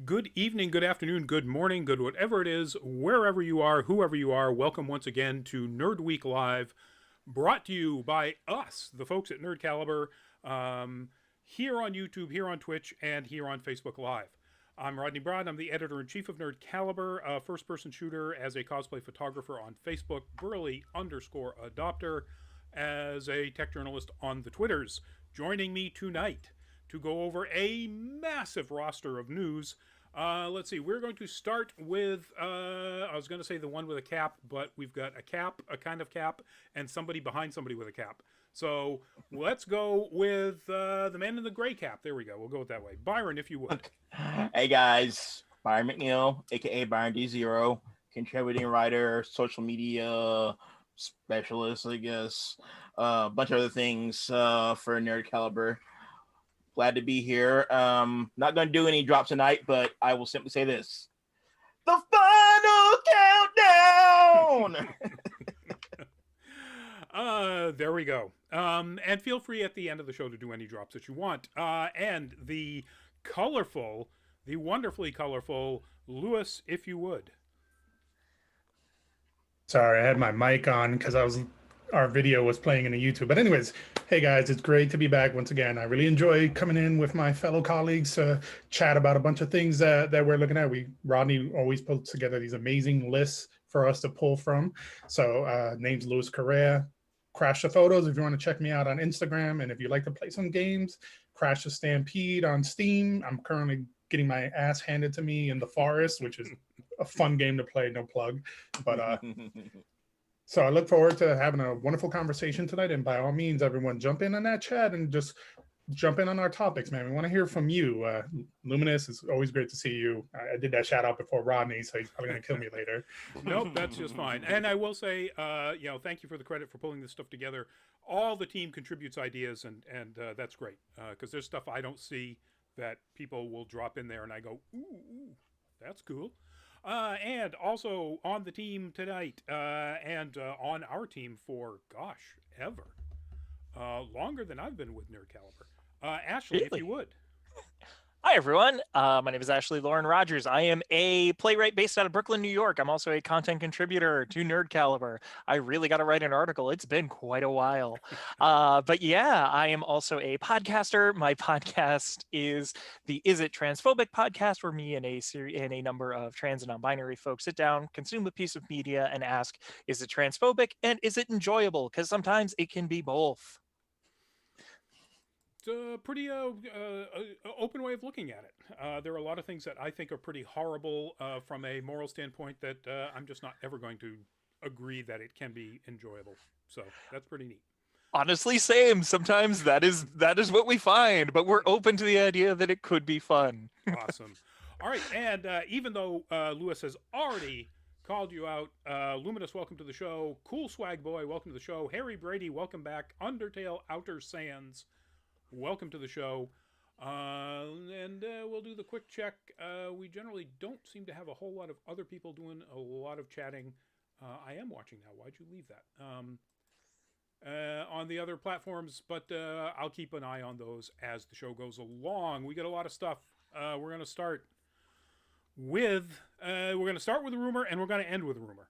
Good evening, good afternoon, good morning, good whatever it is, wherever you are, whoever you are. Welcome once again to Nerd Week Live, brought to you by us, the folks at Nerd Caliber, here on YouTube, here on Twitch, and here on Facebook Live. I'm Rodney Brown. I'm the editor-in-chief of Nerd Caliber, a first-person shooter as a cosplay photographer on Facebook, Burley_adopter as a tech journalist on the Twitters. Joining me tonight to go over a massive roster of news. Let's see, we're going to start with, I was going to say the one with a cap, but we've got a cap, a kind of cap, and somebody behind somebody with a cap. So let's go with the man in the gray cap. There we go. We'll go it that way. Byron, if you would. Hey guys, Byron McNeil, aka Byron D0, contributing writer, social media specialist, I guess, a bunch of other things for Nerd Caliber. Glad to be here. Not going to do any drops tonight, but I will simply say this: the final countdown. There we go. And feel free at the end of the show to do any drops that you want. And the colorful, the wonderfully colorful Lewis, if you would. Sorry, I had my mic on because our video was playing in the YouTube. But anyways, hey guys, it's great to be back once again. I really enjoy coming in with my fellow colleagues to chat about a bunch of things that we're looking at. Rodney always puts together these amazing lists for us to pull from. So name's Luis Correa. Crash the Photos if you want to check me out on Instagram. And if you'd like to play some games, Crash the Stampede on Steam. I'm currently getting my ass handed to me in the forest, which is a fun game to play, no plug. But so I look forward to having a wonderful conversation tonight. And by all means, everyone jump in on that chat and just jump in on our topics, man. We want to hear from you. Luminous, it's always great to see you. I did that shout out before Rodney, so he's probably going to kill me later. Nope, that's just fine. And I will say, thank you for the credit for pulling this stuff together. All the team contributes ideas, and that's great. Because there's stuff I don't see that people will drop in there, and I go, ooh, that's cool. And also on the team tonight, and on our team for, gosh, ever. Longer than I've been with Nerd Caliber. Ashley, Really? if you would. Hi, everyone. My name is Ashley Lauren Rogers. I am a playwright based out of Brooklyn, New York. I'm also a content contributor to Nerd Caliber. I really got to write an article. It's been quite a while. But yeah, I am also a podcaster. My podcast is the Is It Transphobic podcast, where me and a number of trans and non-binary folks sit down, consume a piece of media, and ask, is it transphobic and is it enjoyable? Because sometimes it can be both. A pretty open way of looking at it. There are a lot of things that I think are pretty horrible from a moral standpoint that I'm just not ever going to agree that it can be enjoyable. So that's pretty neat. Honestly, same. Sometimes that is what we find, but we're open to the idea that it could be fun. Awesome. All right, and even though Lewis has already called you out, Luminous, welcome to the show. Cool Swag Boy, welcome to the show. Harry Brady, welcome back. Undertale Outer Sands, welcome to the show. And we'll do the quick check. We generally don't seem to have a whole lot of other people doing a lot of chatting. I am watching now. Why'd you leave that? On the other platforms, but I'll keep an eye on those as the show goes along. We got a lot of stuff. We're going to start with a rumor, and we're going to end with a rumor,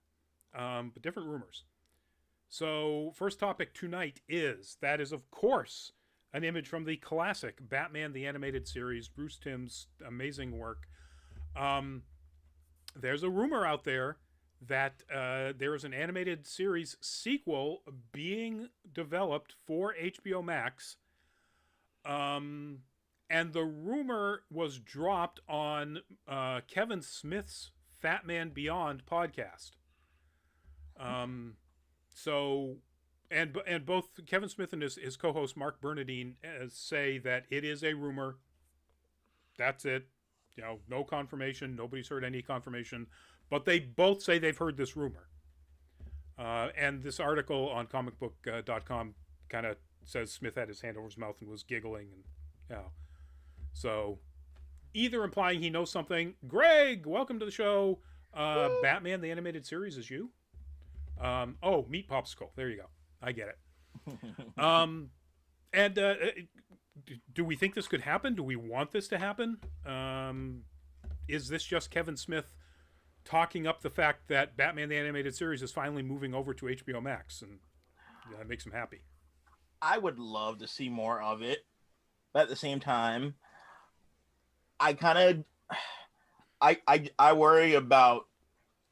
but different rumors. So first topic tonight is of course an image from the classic Batman the Animated Series, Bruce Timm's amazing work. There's a rumor out there that there is an animated series sequel being developed for HBO Max. And the rumor was dropped on Kevin Smith's Fat Man Beyond podcast. And both Kevin Smith and his co-host Mark Bernardine say that it is a rumor. That's it. No confirmation. Nobody's heard any confirmation. But they both say they've heard this rumor. And this article on comicbook.com kind of says Smith had his hand over his mouth and was giggling. And so either implying he knows something. Greg, welcome to the show. Batman the Animated Series is you. Meat Popsicle. There you go. I get it. And do we think this could happen? Do we want this to happen? is this just Kevin Smith talking up the fact that Batman the Animated Series is finally moving over to HBO Max, and that makes him happy? I would love to see more of it, but at the same time, I kind of I worry about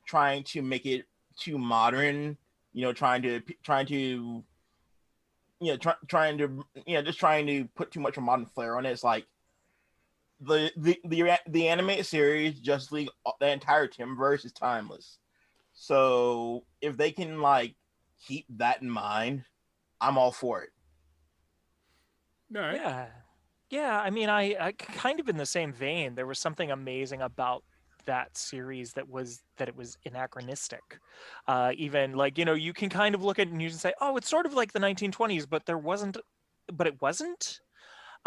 trying to make it too modern. Trying to just trying to put too much of a modern flair on it. It's like the animated series, Justice League, the entire Timverse is timeless. So if they can like keep that in mind, I'm all for it. All right. Yeah. I mean, I kind of in the same vein. There was something amazing about that series that it was anachronistic. Even like, you can kind of look at it and you can say, oh, it's sort of like the 1920s, but it wasn't.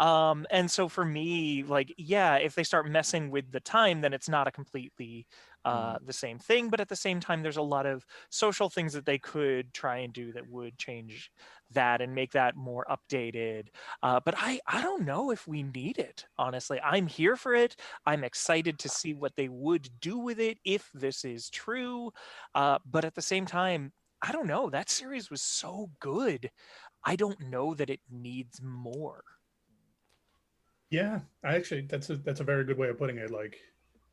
And so for me, like, yeah, if they start messing with the time, then it's not a completely the same thing. But at the same time, there's a lot of social things that they could try and do that would change that and make that more updated. But I don't know if we need it, honestly. I'm here for it. I'm excited to see what they would do with it if this is true. But at the same time, I don't know. That series was so good. I don't know that it needs more. Yeah, that's a very good way of putting it. Like,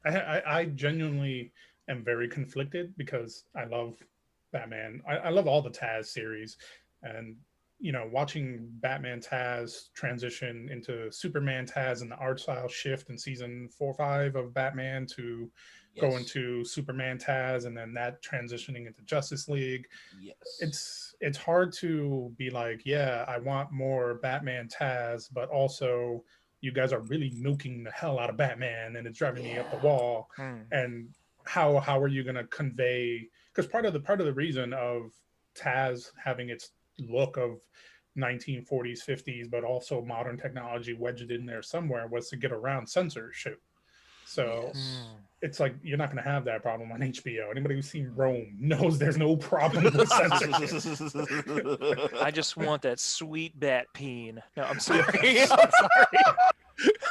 I genuinely am very conflicted because I love Batman. I love all the Taz series, and watching Batman Taz transition into Superman Taz and the art style shift in season 4 or 5 of Batman to go into Superman Taz, and then that transitioning into Justice League. Yes, it's hard to be like, yeah, I want more Batman Taz, but also you guys are really milking the hell out of Batman and it's driving me up the wall. And how are you going to convey, because part of the reason of Taz having its look of 1940s 50s but also modern technology wedged in there somewhere was to get around censorship. So it's like, you're not going to have that problem on HBO. Anybody who's seen Rome knows there's no problem with censorship. I just want that sweet bat peen. No, I'm sorry. I'm sorry.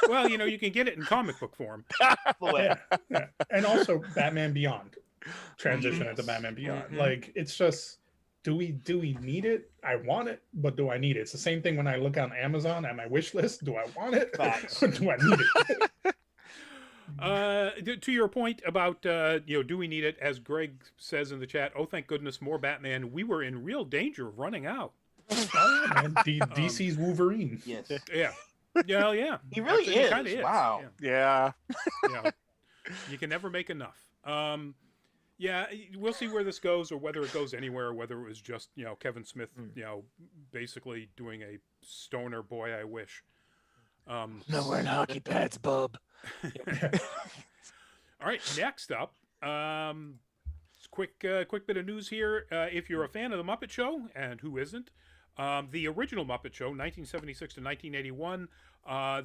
Well, you can get it in comic book form. Yeah. And also Batman Beyond. Transition into Batman Beyond. Like, it's just, do we need it? I want it, but do I need it? It's the same thing when I look on Amazon at my wish list. Do I want it? Or do I need it? To your point about do we need it, as Greg says in the chat, oh thank goodness, more Batman. We were in real danger of running out. Oh, man. DC's Wolverine. Yes. Yeah. He really is. He kinda is. Wow. Yeah. You can never make enough. We'll see where this goes, or whether it goes anywhere, or whether it was just Kevin Smith basically doing a stoner Boy I Wish. No, we're in hockey pads, bub. All right, next up, quick bit of news here. If you're a fan of the Muppet Show, and who isn't, the original Muppet Show, 1976 to 1981,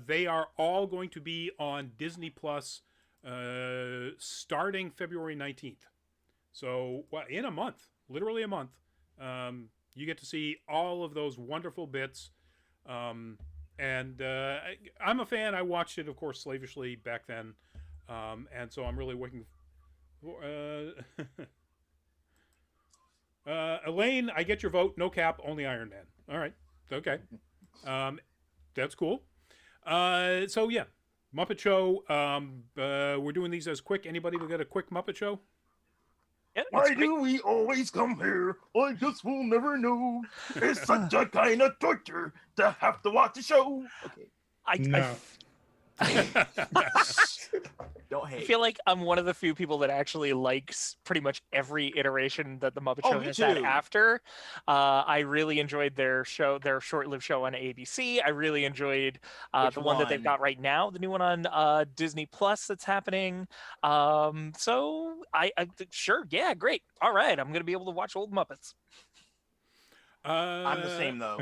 they are all going to be on Disney Plus starting February 19th. So in a month, literally a month, you get to see all of those wonderful bits. And I'm a fan. I watched it, of course, slavishly back then. And so I'm really looking for... Elaine, I get your vote. No Cap, only Iron Man. All right. Okay. That's cool. So, yeah. Muppet Show. We're doing these as quick. Anybody will get a quick Muppet Show? Yeah, why do we always come here? I just will never know. It's such a kind of torture to have to watch the show. Okay. Don't hate. I feel like I'm one of the few people that actually likes pretty much every iteration that the Muppet Show has had after. I really enjoyed their short-lived show on ABC. I really enjoyed the one that they've got right now, the new one on Disney Plus that's happening. So I sure, yeah, great. All right, I'm gonna be able to watch old Muppets. I'm the same though.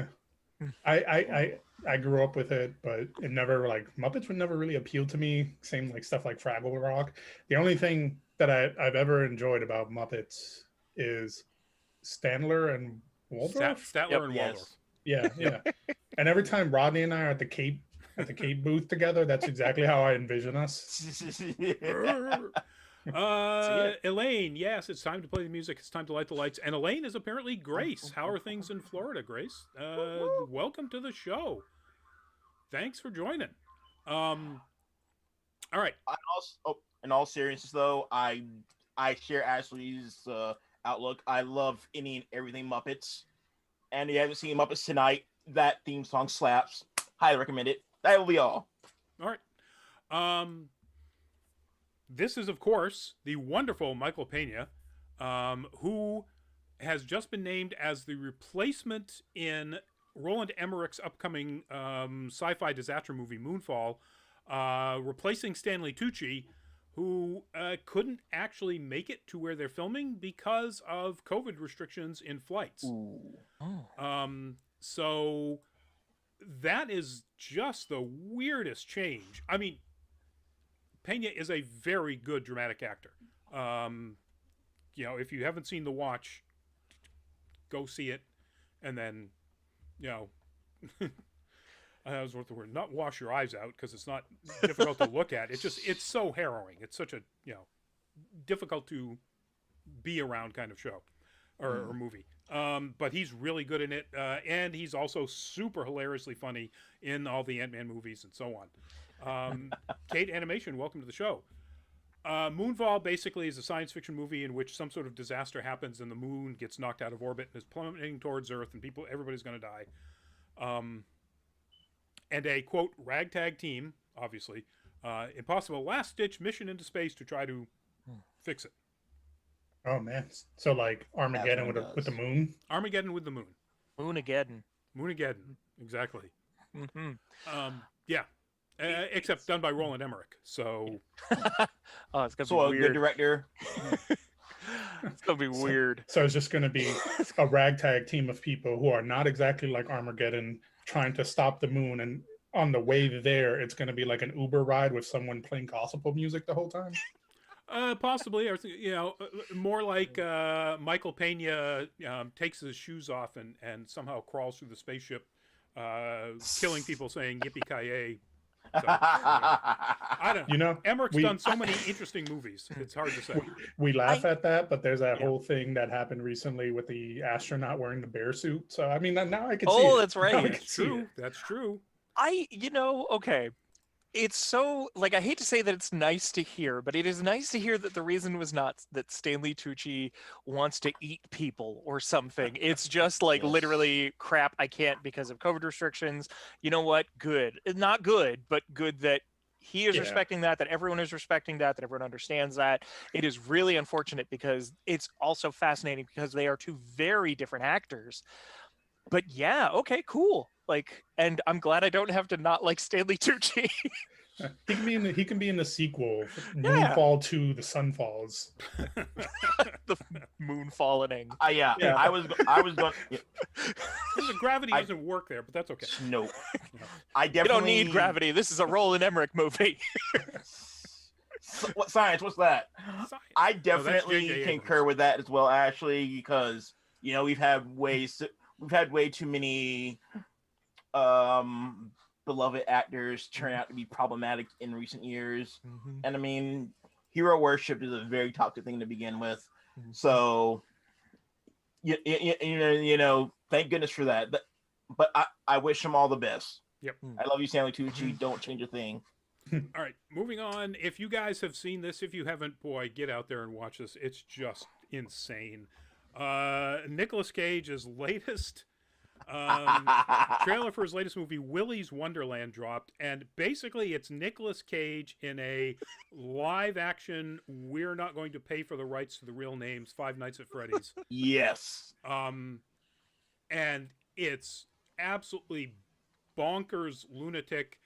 I grew up with it, but it never, like, Muppets would never really appeal to me. Same like stuff like Fraggle Rock. The only thing that I've ever enjoyed about Muppets is Statler and Waldorf. Statler and Waldorf. Yeah. And every time Rodney and I are at the Cape at the Cape booth together. That's exactly how I envision us. Elaine, yes, it's time to play the music. It's time to light the lights. And Elaine is apparently Grace. How are things in Florida, Grace? Welcome to the show. Thanks for joining. All right. In all seriousness, though, I share Ashley's outlook. I love any and everything Muppets. And if you haven't seen Muppets tonight, that theme song slaps. Highly recommend it. That will be all. All right. This is, of course, the wonderful Michael Pena, who has just been named as the replacement in Roland Emmerich's upcoming sci-fi disaster movie Moonfall, replacing Stanley Tucci, who couldn't actually make it to where they're filming because of COVID restrictions in flights. So that is just the weirdest change. I mean, Pena is a very good dramatic actor. You know, if you haven't seen The Watch, go see it, and then, you know, I was worth the word, not wash your eyes out, because it's not difficult to look at. It's so harrowing. It's such a, you know, difficult to be around kind of show or movie. But he's really good in it, and he's also super hilariously funny in all the Ant-Man movies and so on. Kate Animation, welcome to the show. Moonfall basically is a science fiction movie in which some sort of disaster happens and the moon gets knocked out of orbit and is plummeting towards Earth, and everybody's going to die. And a, quote, ragtag team, obviously, impossible last-ditch mission into space to try to fix it. Oh, man. So, like, Armageddon with the moon? Armageddon with the moon. Moonageddon. Moonageddon, exactly. Mm-hmm. Yeah. Except done by Roland Emmerich, so... Oh, it's going to be So weird. a good director. It's going to be weird. So it's just going to be a ragtag team of people who are not exactly like Armageddon trying to stop the moon, and on the way there, it's going to be like an Uber ride with someone playing gospel music the whole time? Possibly, or you know, more like Michael Pena takes his shoes off and somehow crawls through the spaceship, killing people, saying "Yippee-ki-yay." So, I don't know. You know, Emmerich's done so many interesting movies. It's hard to say. We laugh at that, but there's that whole thing that happened recently with the astronaut wearing the bear suit. So I mean, now I can see. Oh, that's right. That's true. That's true. Okay. It's so, like, I hate to say that it's nice to hear, but it is nice to hear that the reason was not that Stanley Tucci wants to eat people or something. It's just like literally crap, I can't because of COVID restrictions. You know what? Good. Not good, but good that he is respecting that everyone is respecting that everyone understands that. It is really unfortunate because it's also fascinating because they are two very different actors. But yeah, okay, cool. Like, and I'm glad I don't have to not like Stanley Tucci. He can be in the sequel, Moonfall to The Sun Falls. The moon falling. Yeah. I was going. Yeah. The gravity doesn't work there, but that's okay. Nope. I definitely. You don't need gravity. This is a Roland Emmerich movie. What science? What's that? Science. I definitely concur with that as well, Ashley, because you know we've had way too many beloved actors turn out to be problematic in recent years. And I mean, hero worship is a very toxic thing to begin with. So you know, thank goodness for that. But I wish him all the best. Yep. I love you, Stanley Tucci. Don't change a thing. All right, moving on. If you guys have seen this, if you haven't, boy, get out there and watch this. It's just insane. Nicolas Cage's latest trailer for his latest movie, Willys Wonderland, dropped, and basically it's Nicolas Cage in a live action, we're not going to pay for the rights to the real names, Five Nights at Freddy's. Yes. And it's absolutely bonkers, lunatic,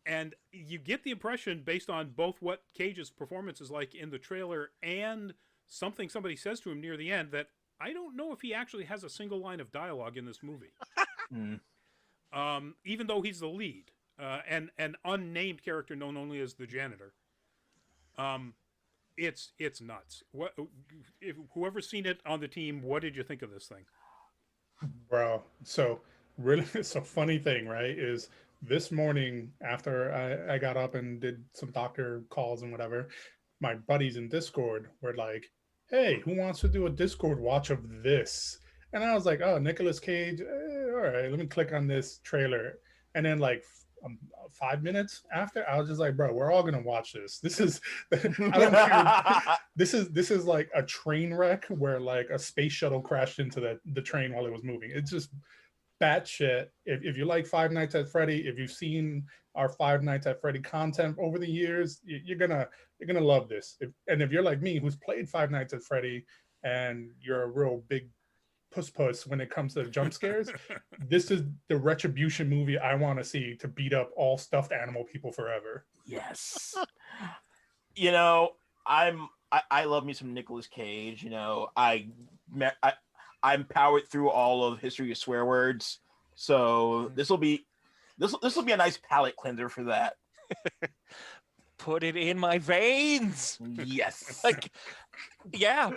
and you get the impression, based on both what Cage's performance is like in the trailer and something somebody says to him near the end, that I don't know if he actually has a single line of dialogue in this movie. Even though he's the lead, and an unnamed character known only as the janitor. It's nuts. Whoever's seen it on the team, what did you think of this thing? Bro, so really, it's a funny thing, right? Is this morning after I got up and did some doctor calls and whatever, my buddies in Discord were like, "Hey, who wants to do a Discord watch of this?" And I was like, "Oh, Nicolas Cage. All right, let me click on this trailer." And then like 5 minutes after, I was just like, "Bro, we're all gonna watch this. This is I don't care. This is like a train wreck where like a space shuttle crashed into the train while it was moving. It's just batshit. If you like Five Nights at Freddy, if you've seen our Five Nights at Freddy content over the years, you're gonna love this. And if you're like me, who's played Five Nights at Freddy, and you're a real big puss when it comes to jump scares, this is the retribution movie I want to see to beat up all stuffed animal people forever. Yes. You know, I love me some Nicolas Cage. You know, I'm powered through all of History of Swear Words, so this will be a nice palate cleanser for that. Put it in my veins. Yes. Like, yeah.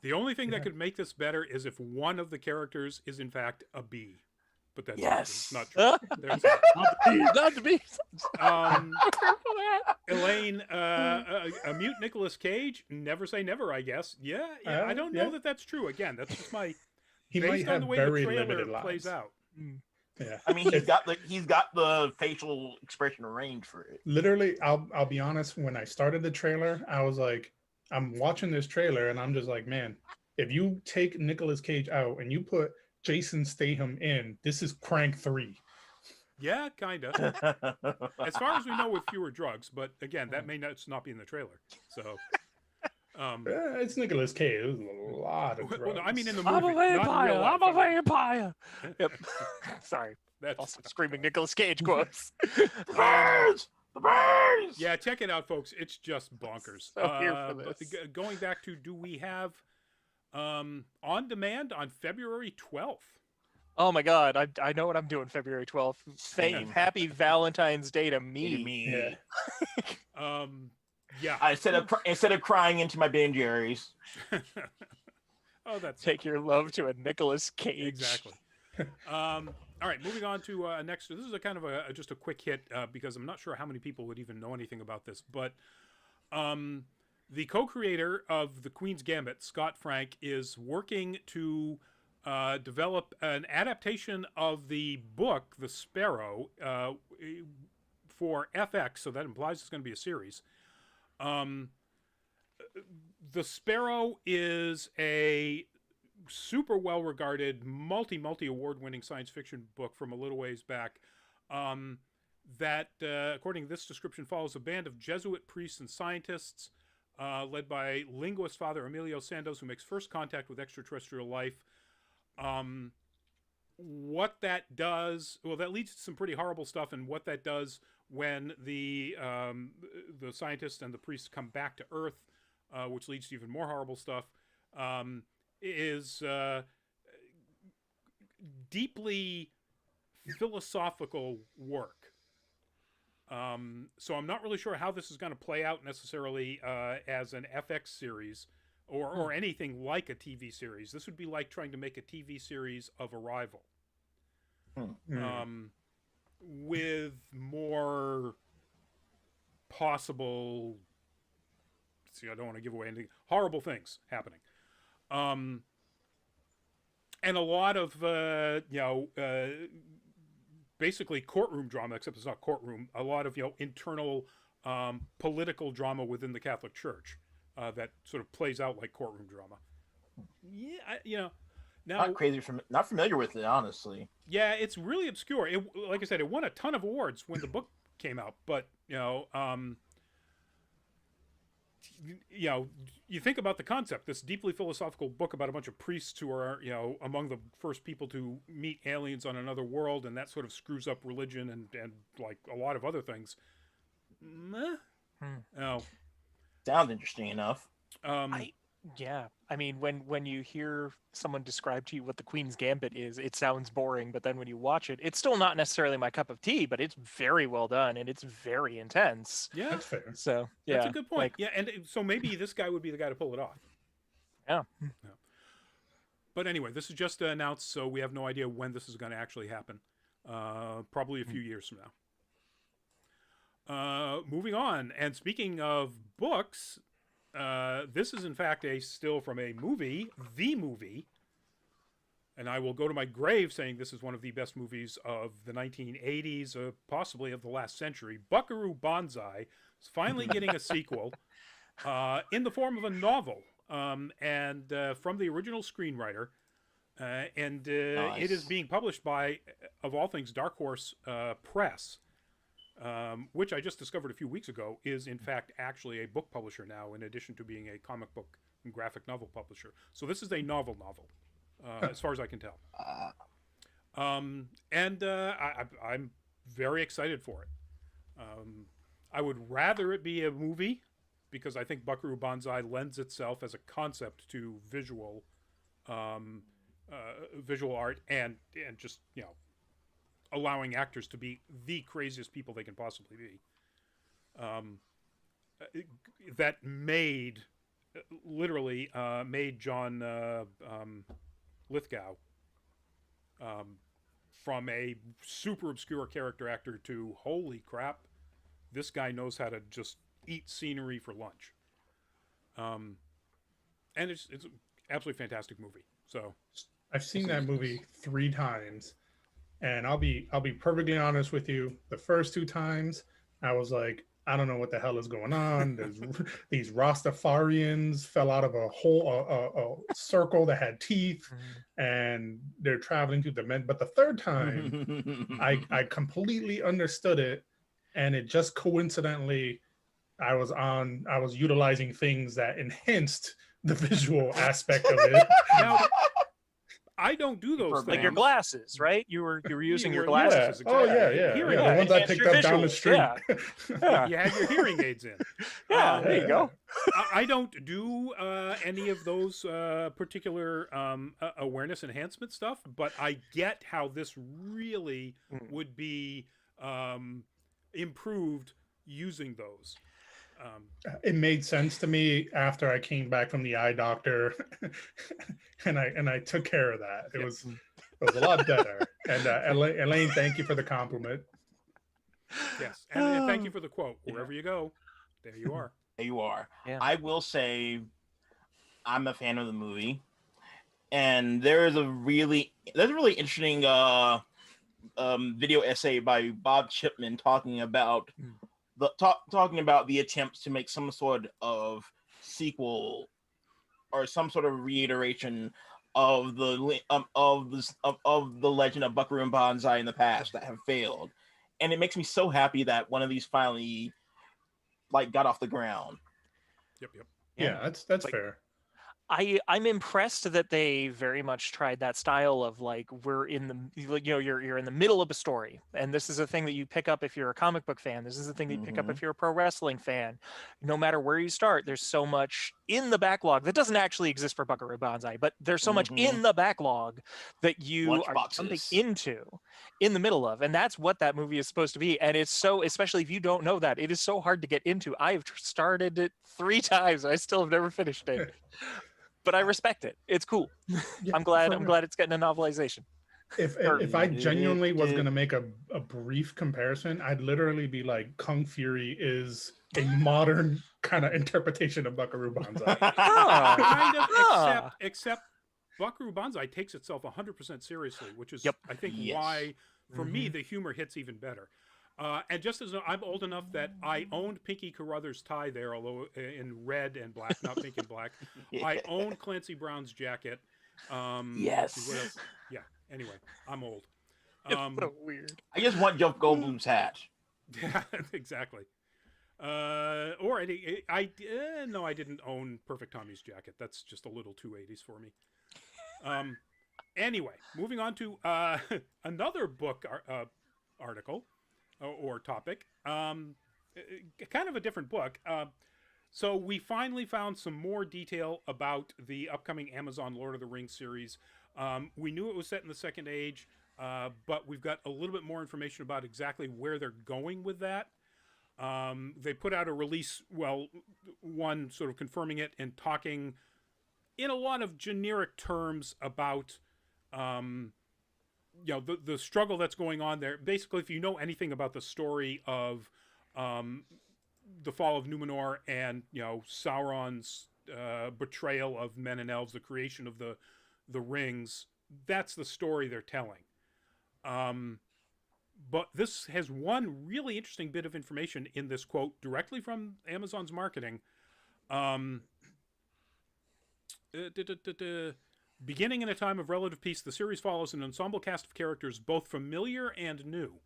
The only thing that could make this better is if one of the characters is in fact a bee, but that's Yes. not true. There's that. Not to be. Elaine, a mute Nicolas Cage. Never say never, I guess. Yeah. I don't know that that's true. Again, that's just my He based might on have the way very the trailer limited lines. plays out. Yeah. I mean, he's got the facial expression range for it. Literally, I'll be honest, when I started the trailer, I was like, I'm watching this trailer and I'm just like, man, if you take Nicolas Cage out and you put Jason Statham in, this is Crank 3. Yeah, kind of. As far as we know, with fewer drugs, but again, that may not be in the trailer. So, It's Nicolas Cage. There's a lot of drugs. well, no, I mean in the movie. I'm a vampire. Not in real life. I'm a vampire. Yep. Sorry. That's Also screaming Nicolas Cage quotes. The birds! The birds! Yeah, check it out, folks. It's just bonkers. So here for But this. going back to, do we have on demand on February 12th? Oh my God, I know what I'm doing February 12th. Same. Happy Valentine's Day to me. Yeah. Yeah. Instead of crying into my Ben Jerry's. Oh, that's Take your love to a Nicolas Cage. exactly. All right, moving on to next. This is a kind of just a quick hit because I'm not sure how many people would even know anything about this, but the co-creator of The Queen's Gambit, Scott Frank, is working to develop an adaptation of the book, The Sparrow, for FX, so that implies it's going to be a series. The Sparrow is a super well-regarded, multi-award-winning science fiction book from a little ways back that, according to this description, follows a band of Jesuit priests and scientists led by linguist Father Emilio Sandoz, who makes first contact with extraterrestrial life. What that does, well, that leads to some pretty horrible stuff, and what that does when the scientists and the priests come back to Earth, which leads to even more horrible stuff, is deeply philosophical work. So I'm not really sure how this is going to play out necessarily as an FX series or anything like a TV series. This would be like trying to make a TV series of Arrival. With more possible, see, I don't want to give away anything, horrible things happening. And a lot of, basically courtroom drama, except it's not courtroom, a lot of, internal political drama within the Catholic Church that sort of plays out like courtroom drama. Yeah, now, Not familiar with it, honestly. yeah, it's really obscure. Like I said, it won a ton of awards when the book came out, but, you think about the concept, this deeply philosophical book about a bunch of priests who are, among the first people to meet aliens on another world, and that sort of screws up religion and like a lot of other things. Oh. Sounds interesting enough. Yeah, I mean, when you hear someone describe to you what the Queen's Gambit is, it sounds boring, but then when you watch it, it's still not necessarily my cup of tea, but it's very well done and it's very intense. Yeah, That's fair. So yeah, that's a good point. Yeah, and so maybe this guy would be the guy to pull it off. Yeah. But anyway, this is just announced, so we have no idea when this is going to actually happen. probably a few years from now. Moving on, and speaking of books, this is in fact a still from a movie, The Movie, and I will go to my grave saying this is one of the best movies of the 1980s, possibly of the last century. Buckaroo Bonsai is finally getting a sequel in the form of a novel, and from the original screenwriter. And Nice. it is being published by, of all things, Dark Horse Press, which I just discovered a few weeks ago is in fact actually a book publisher now, in addition to being a comic book and graphic novel publisher. So this is a novel, as far as I can tell. I'm very excited for it. I would rather it be a movie, because I think Buckaroo Bonsai lends itself as a concept to visual art and just, allowing actors to be the craziest people they can possibly be. That literally made John Lithgow from a super obscure character actor to, holy crap, this guy knows how to just eat scenery for lunch. And it's an absolutely fantastic movie. So I've seen that movie 3 times, and I'll be perfectly honest with you. The first 2 times, I was like, I don't know what the hell is going on. There's these Rastafarians fell out of a hole, a circle that had teeth, and they're traveling through the men. But the third time, I completely understood it, and it just coincidentally, I was utilizing things that enhanced the visual aspect of it. now, I don't do those things. Like your glasses, right? You were using your Yeah. glasses. Exactly. Oh yeah. Hearing The ones I aids. picked Your up down the visuals, street. yeah. You had your hearing aids in. There you go. I don't do any of those particular awareness enhancement stuff, but I get how this really would be improved using those. It made sense to me after I came back from the eye doctor, and I took care of that. It was a lot better. And Elaine, thank you for the compliment. Yes, and thank you for the quote. Wherever you go, there you are. There you are. Yeah. I will say, I'm a fan of the movie, and there's a really interesting video essay by Bob Chipman talking about the attempts to make some sort of sequel or some sort of reiteration of the legend of Buckaroo and Bonsai in the past that have failed, and it makes me so happy that one of these finally got off the ground. Yep. Yeah, that's fair. I'm impressed that they very much tried that style of you're in the middle of a story, and this is a thing that you pick up if you're a comic book fan. This is a thing that you pick up if you're a pro wrestling fan. No matter where you start, there's so much in the backlog that doesn't actually exist for Buckaroo Bonsai, but there's so much in the backlog that you are jumping into in the middle of, and that's what that movie is supposed to be. And it's so, especially if you don't know that, it is so hard to get into. I've started it 3 times. I still have never finished it. But I respect it. It's cool. Yeah, I'm glad it's getting a novelization. If I genuinely was going to make a brief comparison, I'd literally be like, Kung Fury is a modern kind of interpretation of Buckaroo Bonsai. Kind of, except Buckaroo Bonsai takes itself 100% seriously, which is, I think, why, for me, the humor hits even better. And just as I'm old enough that I owned Pinky Carruthers' tie there, although in red and black, not pink and black. I owned Clancy Brown's jacket. Yes. Yeah. Anyway, I'm old. So weird. I just want Jeff Goldblum's hat. Yeah, exactly. Or I didn't own Perfect Tommy's jacket. That's just a little too 80s for me. Anyway, moving on to another book article. Or topic, kind of a different book. So we finally found some more detail about the upcoming Amazon Lord of the Rings series. We knew it was set in the Second Age, but we've got a little bit more information about exactly where they're going with that. They put out a release, one sort of confirming it and talking in a lot of generic terms about the struggle that's going on there. Basically, if you know anything about the story of the fall of Numenor and Sauron's betrayal of men and elves, the creation of the rings, that's the story they're telling. But this has one really interesting bit of information in this quote directly from Amazon's marketing. Beginning in a time of relative peace, the series follows an ensemble cast of characters both familiar and new.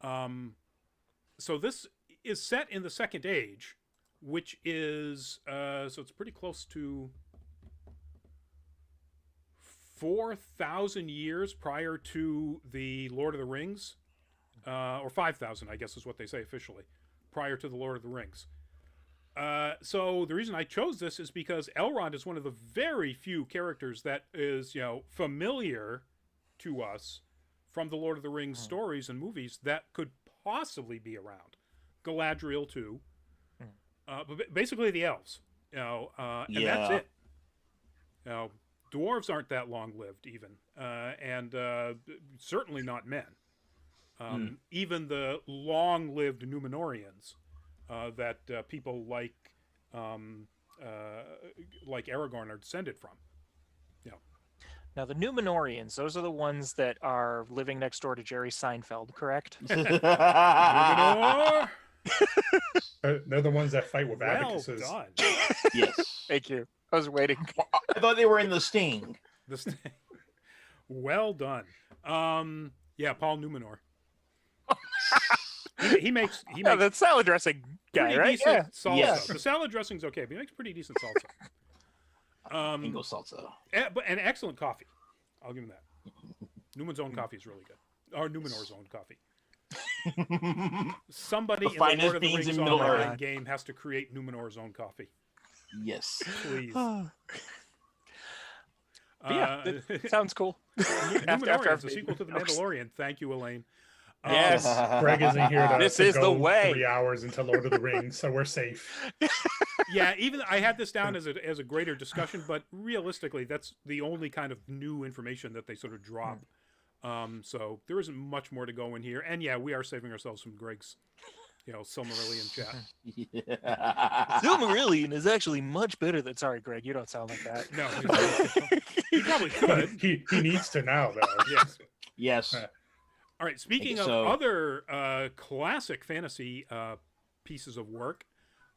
So this is set in the Second Age, which is so it's pretty close to 4,000 years prior to the Lord of the Rings, or 5,000, I guess is what they say officially, prior to the Lord of the Rings. So the reason I chose this is because Elrond is one of the very few characters that is, familiar to us from the Lord of the Rings stories and movies that could possibly be around. Galadriel too, but basically the elves, and that's it. Dwarves aren't that long-lived even, and certainly not men. Even the long-lived Númenóreans that people like Aragorn are descended from. Now, the Númenóreans, those are the ones that are living next door to Jerry Seinfeld, correct? Númenor! They're the ones that fight with Well abacuses. done. Yes. Thank you. I was waiting. I thought they were in The Sting. Well done. Yeah, Paul Númenor. He makes the salad dressing guy, pretty right? decent Yeah. salsa. Yes. The salad dressing's okay, but he makes pretty decent salsa. Bingo salsa. And excellent coffee. I'll give him that. Newman's own coffee is really good. Or Numenor's own coffee. Somebody The in the finest Lord of the beans Rings in Middle-earth. online game has to create Numenor's own coffee. Yes. Please. Yeah, that sounds cool. Numenorians, a sequel to The Mandalorian. Thank you, Elaine. Yes. Greg isn't here to, This to is the go way. 3 hours into Lord of the Rings, so we're safe. Yeah, even I had this down as a greater discussion, but realistically, that's the only kind of new information that they sort of drop. So there isn't much more to go in here. And yeah, we are saving ourselves from Greg's, Silmarillion chat. Silmarillion is actually much better than. Sorry, Greg, you don't sound like that. No, he probably could. He needs to now, though. Yes. Yes. All right. Speaking of other classic fantasy pieces of work,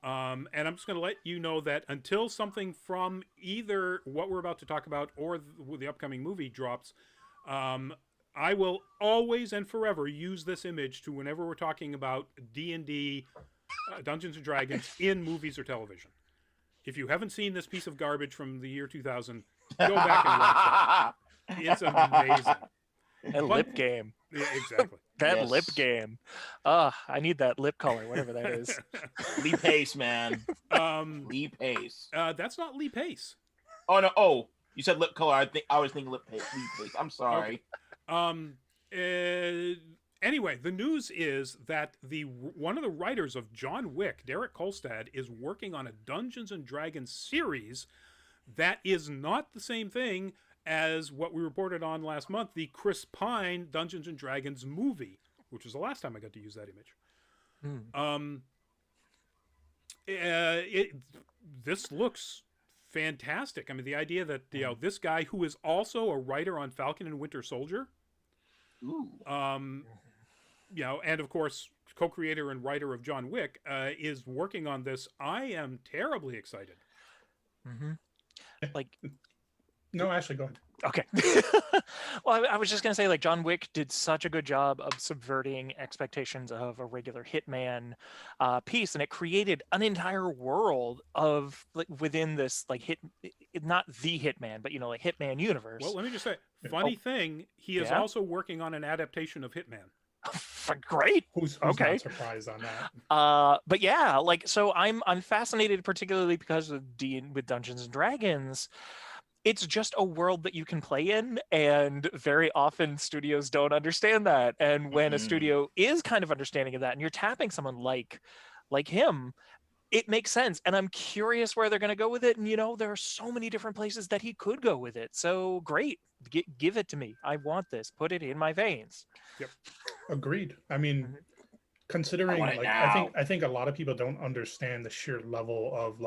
and I'm just going to let you know that until something from either what we're about to talk about or the upcoming movie drops, I will always and forever use this image to whenever we're talking about D&D, Dungeons and Dragons in movies or television. If you haven't seen this piece of garbage from the year 2000, go back and watch it. It's amazing. That lip game. Yeah, exactly. That lip game. I need that lip color, whatever that is. Lee Pace, man. Lee Pace. That's not Lee Pace. Oh no! Oh, you said lip color. I was thinking Lee Pace. I'm sorry. Okay. Anyway, the news is that one of the writers of John Wick, Derek Kolstad, is working on a Dungeons and Dragons series that is not the same thing as what we reported on last month, the Chris Pine Dungeons and Dragons movie, which was the last time I got to use that image. This looks fantastic. I mean, the idea that this guy who is also a writer on Falcon and Winter Soldier, and of course co-creator and writer of John Wick, is working on this. I am terribly excited. Like. No, Ashley, go ahead. Okay. Well, I was just going to say, like, John Wick did such a good job of subverting expectations of a regular Hitman piece, and it created an entire world of, like, within this, like, not the Hitman, but, like, Hitman universe. Well, let me just say, funny thing, he is also working on an adaptation of Hitman. Great. Who's okay. not surprised on that? But yeah, like, so I'm fascinated, particularly because of with Dungeons and Dragons. It's just a world that you can play in, and very often studios don't understand that. And when a studio is kind of understanding of that, and you're tapping someone like him, it makes sense. And I'm curious where they're going to go with it. And, there are so many different places that he could go with it. So great. Give it to me. I want this. Put it in my veins. Yep. Agreed. I mean, considering I think a lot of people don't understand the sheer level of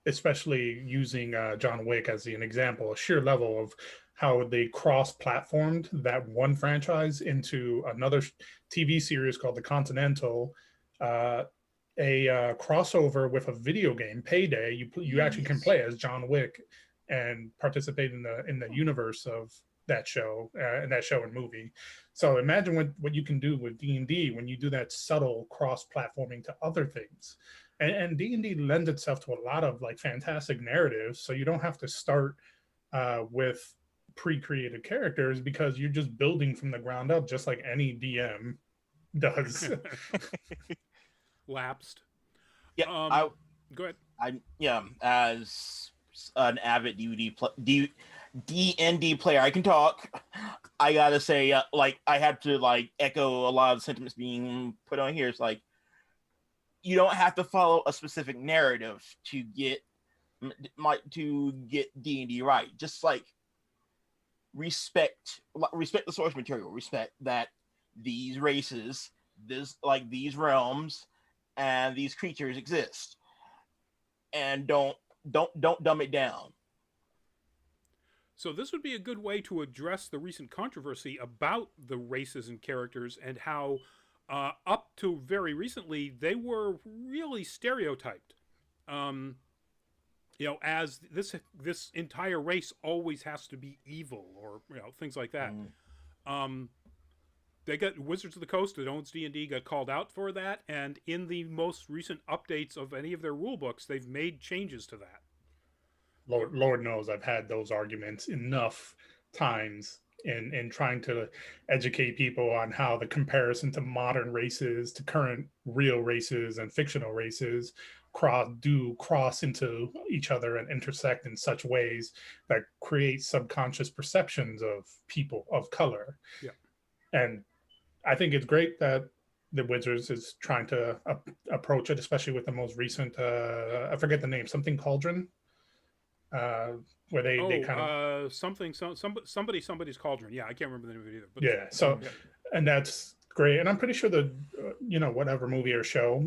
especially using John Wick as an example, a sheer level of how they cross-platformed that one franchise into another TV series called The Continental, a crossover with a video game, Payday. You actually can play as John Wick and participate in the universe of that show and movie. So imagine what you can do with D&D when you do that subtle cross-platforming to other things. And D&D lends itself to a lot of fantastic narratives, so you don't have to start with pre-created characters because you're just building from the ground up, just like any DM does. Lapsed. Yeah, go ahead. As an avid D&D player, I can talk. I gotta say, I have to echo a lot of the sentiments being put on here. It's you don't have to follow a specific narrative to get D&D right. Just respect the source material. Respect that these races, these realms, and these creatures exist, and don't dumb it down. So this would be a good way to address the recent controversy about the races and characters and how up to very recently they were really stereotyped. As this entire race always has to be evil, or things like that. They got Wizards of the Coast that owns D&D got called out for that, and in the most recent updates of any of their rule books, they've made changes to that. Lord knows I've had those arguments enough times in trying to educate people on how the comparison to modern races, to current real races and fictional races cross into each other and intersect in such ways that create subconscious perceptions of people of color. Yeah. And I think it's great that the Wizards is trying to approach it, especially with the most recent, I forget the name, something Cauldron. Where they kind of somebody's Cauldron. Yeah, I can't remember the name of it either. But yeah, so and that's great. And I'm pretty sure the whatever movie or show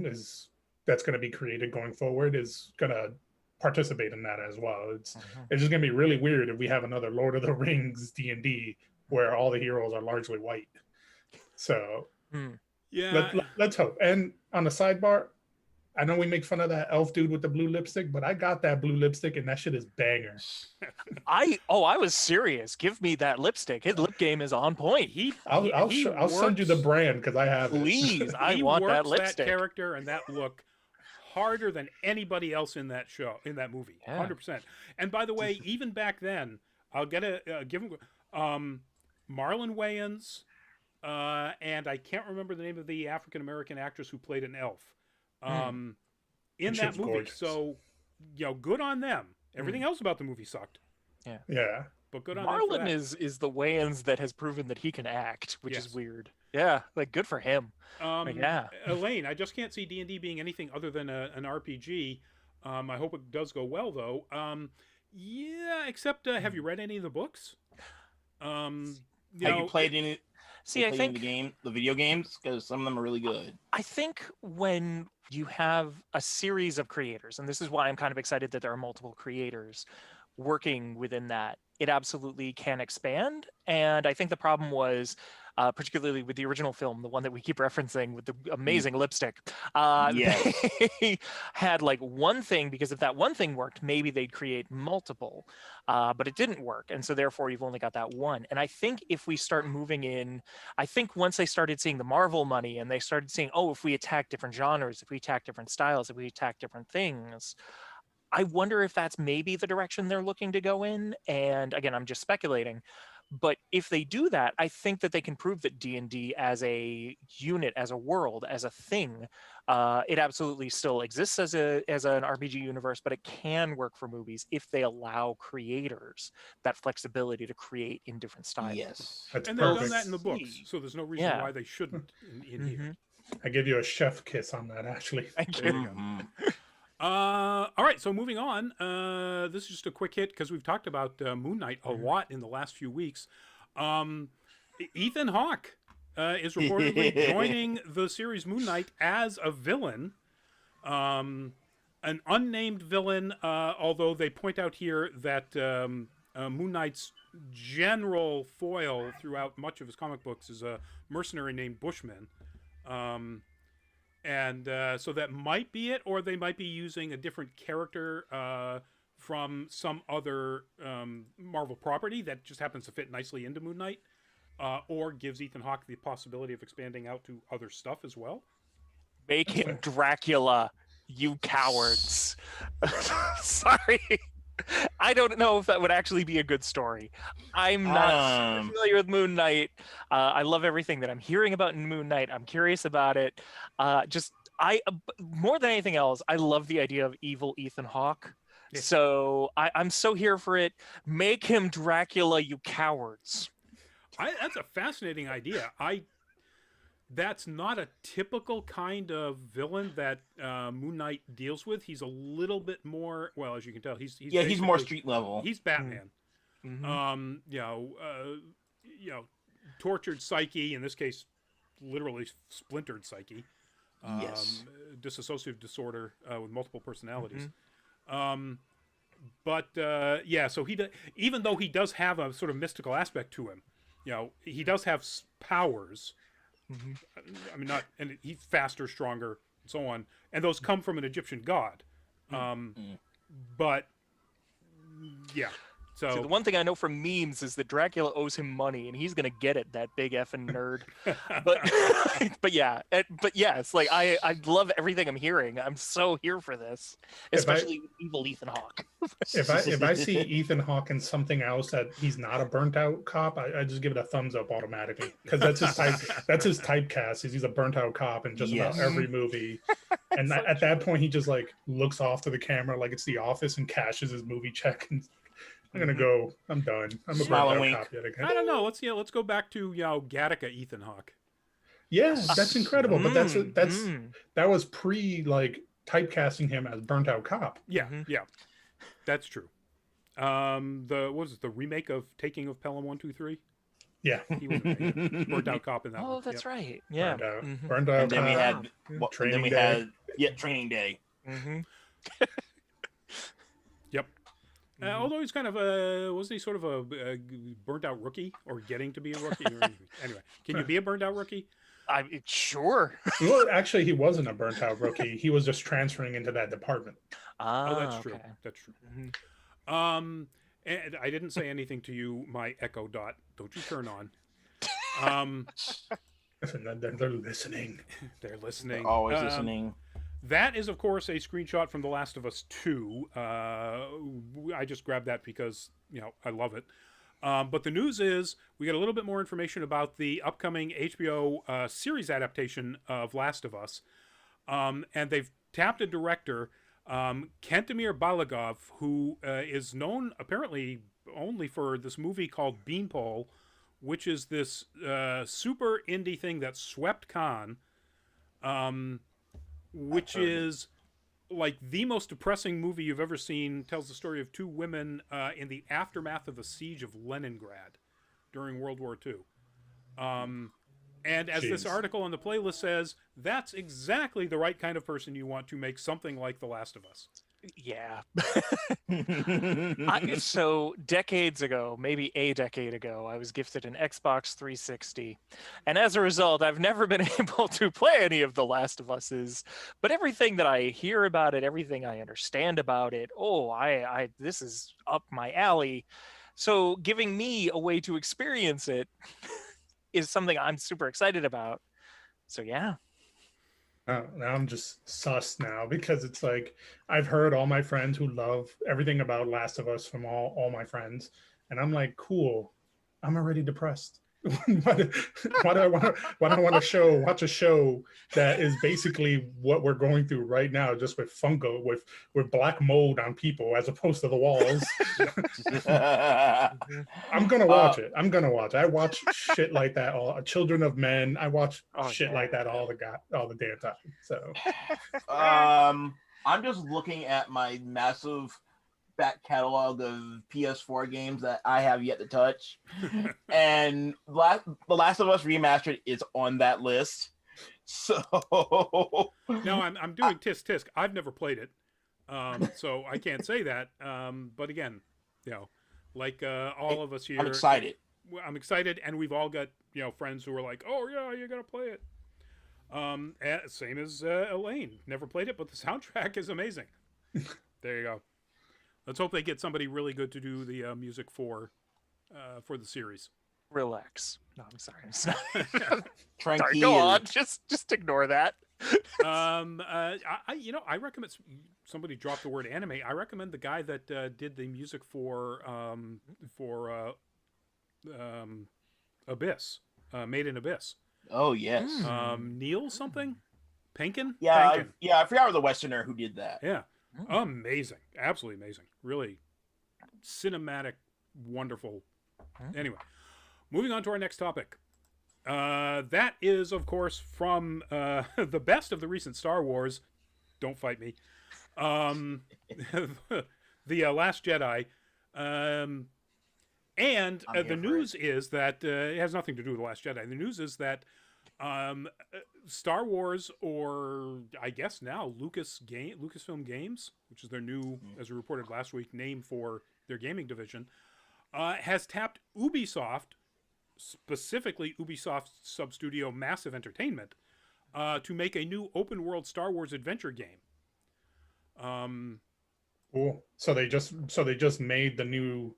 that's going to be created going forward is going to participate in that as well. It's just going to be really weird if we have another Lord of the Rings D&D where all the heroes are largely white. So let's hope. And on the sidebar, I know we make fun of that elf dude with the blue lipstick, but I got that blue lipstick and that shit is banger. I was serious. Give me that lipstick. His lip game is on point. I'll send you the brand because I have Please, it. I want that lipstick. That character and that look harder than anybody else in that movie. 100%. And by the way, even back then, I'll give him Marlon Wayans, and I can't remember the name of the African American actress who played an elf. In that movie. Gorgeous. So, good on them. Everything else about the movie sucked. Yeah. But good on Marlon them. is the Wayans that has proven that he can act, which is weird. Yeah, good for him. Elaine, I just can't see D&D being anything other than an RPG. I hope it does go well though. Except have you read any of the books? Have you played any? See, I think the video games, because some of them are really good. I think when you have a series of creators, and this is why I'm kind of excited that there are multiple creators working within that, it absolutely can expand. And I think the problem was, particularly with the original film, the one that we keep referencing with the amazing lipstick, they had one thing, because if that one thing worked, maybe they'd create multiple, but it didn't work. And so therefore you've only got that one. And I think if we start moving in, I think once they started seeing the Marvel money and they started seeing, if we attack different genres, if we attack different styles, if we attack different things, I wonder if that's maybe the direction they're looking to go in. And again, I'm just speculating. But if they do that, I think that they can prove that D&D as a unit, as a world, as a thing, it absolutely still exists as an RPG universe, but it can work for movies if they allow creators that flexibility to create in different styles. Yes. That's and perfect. they've done that in the books, so there's no reason why they shouldn't in here. I give you a chef kiss on that, actually. Thank you. All right, so moving on. This is just a quick hit because we've talked about Moon Knight a lot in the last few weeks. Ethan Hawke is reportedly joining the series Moon Knight as a villain, an unnamed villain. Although they point out here that Moon Knight's general foil throughout much of his comic books is a mercenary named Bushman. And so that might be it, or they might be using a different character from some other Marvel property that just happens to fit nicely into Moon Knight, or gives Ethan Hawke the possibility of expanding out to other stuff as well. Make him Dracula, you cowards. Sorry. I don't know if that would actually be a good story. I'm not familiar with Moon Knight. I love everything that I'm hearing about in Moon Knight. I'm curious about it. More than anything else, I love the idea of evil Ethan Hawke. Yeah. So I'm so here for it. Make him Dracula, you cowards. That's a fascinating idea. That's not a typical kind of villain that Moon Knight deals with. He's a little bit more, well, as you can tell, he's more street level. He's Batman. Mm-hmm. Tortured psyche, in this case, literally splintered psyche. Yes. Dissociative disorder with multiple personalities. Mm-hmm. So even though he does have a sort of mystical aspect to him, he does have powers. Mm-hmm. I mean, and he's faster, stronger, and so on, and those come from an Egyptian god. But yeah. So the one thing I know from memes is that Dracula owes him money, and he's gonna get it. That big effing nerd. But yeah, it's like I love everything I'm hearing. I'm so here for this, especially with evil Ethan Hawke. If I see Ethan Hawke in something else that he's not a burnt out cop, I just give it a thumbs up automatically, because that's his type. That's his typecast. He's a burnt out cop in just about every movie. And at that point, he just like looks off to the camera like it's The Office and cashes his movie check. And I'm gonna go. I'm done. I'm a burnt out cop yet again. I don't know. Let's go back to Gattaca Ethan Hawke. Yeah, that's incredible. But that was pre like typecasting him as burnt out cop. Yeah, yeah, that's true. The remake of Taking of Pelham 123? Yeah, he was a burnt out cop in that. Oh, that's right. Yeah, burned out. And then we had Training Day. Training Day. Mm-hmm. Yep. Although he's kind of wasn't he sort of a burnt out rookie, or getting to be a rookie? Anyway, can you be a burnt out rookie? Sure. Well, actually, he wasn't a burnt out rookie. He was just transferring into that department. Oh, that's true. Okay. That's true. Mm-hmm. And I didn't say anything to you, my Echo Dot. Don't you turn on. They're listening. They're listening. They're always listening. That is, of course, a screenshot from The Last of Us 2. I just grabbed that because, I love it. But the news is we get a little bit more information about the upcoming HBO series adaptation of Last of Us. And they've tapped a director, Kantemir Balagov, who is known apparently only for this movie called Beanpole, which is this super indie thing that swept Cannes, which is like the most depressing movie you've ever seen. Tells the story of two women in the aftermath of the siege of Leningrad during World War II. And as this article on the playlist says, that's exactly the right kind of person you want to make something like The Last of Us. Yeah. So decades ago, maybe a decade ago, I was gifted an Xbox 360. And as a result, I've never been able to play any of The Last of Us's. But everything that I hear about it, everything I understand about it, this is up my alley. So giving me a way to experience it is something I'm super excited about. So yeah. Now I'm just sus now, because it's like I've heard all my friends who love everything about Last of Us from all my friends, and I'm like, cool, I'm already depressed. why do I want to watch a show that is basically what we're going through right now, just with fungo, with black mold on people as opposed to the walls? I'm gonna watch it. I watch shit like that. All Children of Men. I watch shit like that all the damn time. So, I'm just looking at my massive back catalog of PS4 games that I have yet to touch, and The Last of Us Remastered is on that list. So now I'm doing tisk tisk. I've never played it, so I can't say that. But again, like all of us here, I'm excited. I'm excited, and we've all got friends who are like, "Oh yeah, you gotta play it." Same as Elaine, never played it, but the soundtrack is amazing. There you go. Let's hope they get somebody really good to do the music for the series. Relax. No, I'm sorry. Sorry, go on. Just ignore that. I recommend somebody dropped the word anime. I recommend the guy that did the music for Abyss, Made in Abyss. Oh yes. Neil something, Penkin. Yeah, Penkin. I forgot it was a Westerner who did that. Yeah, amazing, absolutely amazing, really cinematic, wonderful. Anyway, moving on to our next topic. That is, of course, from the best of the recent Star Wars. Don't fight me. The Last Jedi. And the news is that it has nothing to do with The Last Jedi. The news is that Star Wars, or I guess now Lucasfilm Games, which is their new, as we reported last week, name for their gaming division, has tapped Ubisoft, specifically Ubisoft sub-studio Massive Entertainment, to make a new open-world Star Wars adventure game. Cool. So they just made the new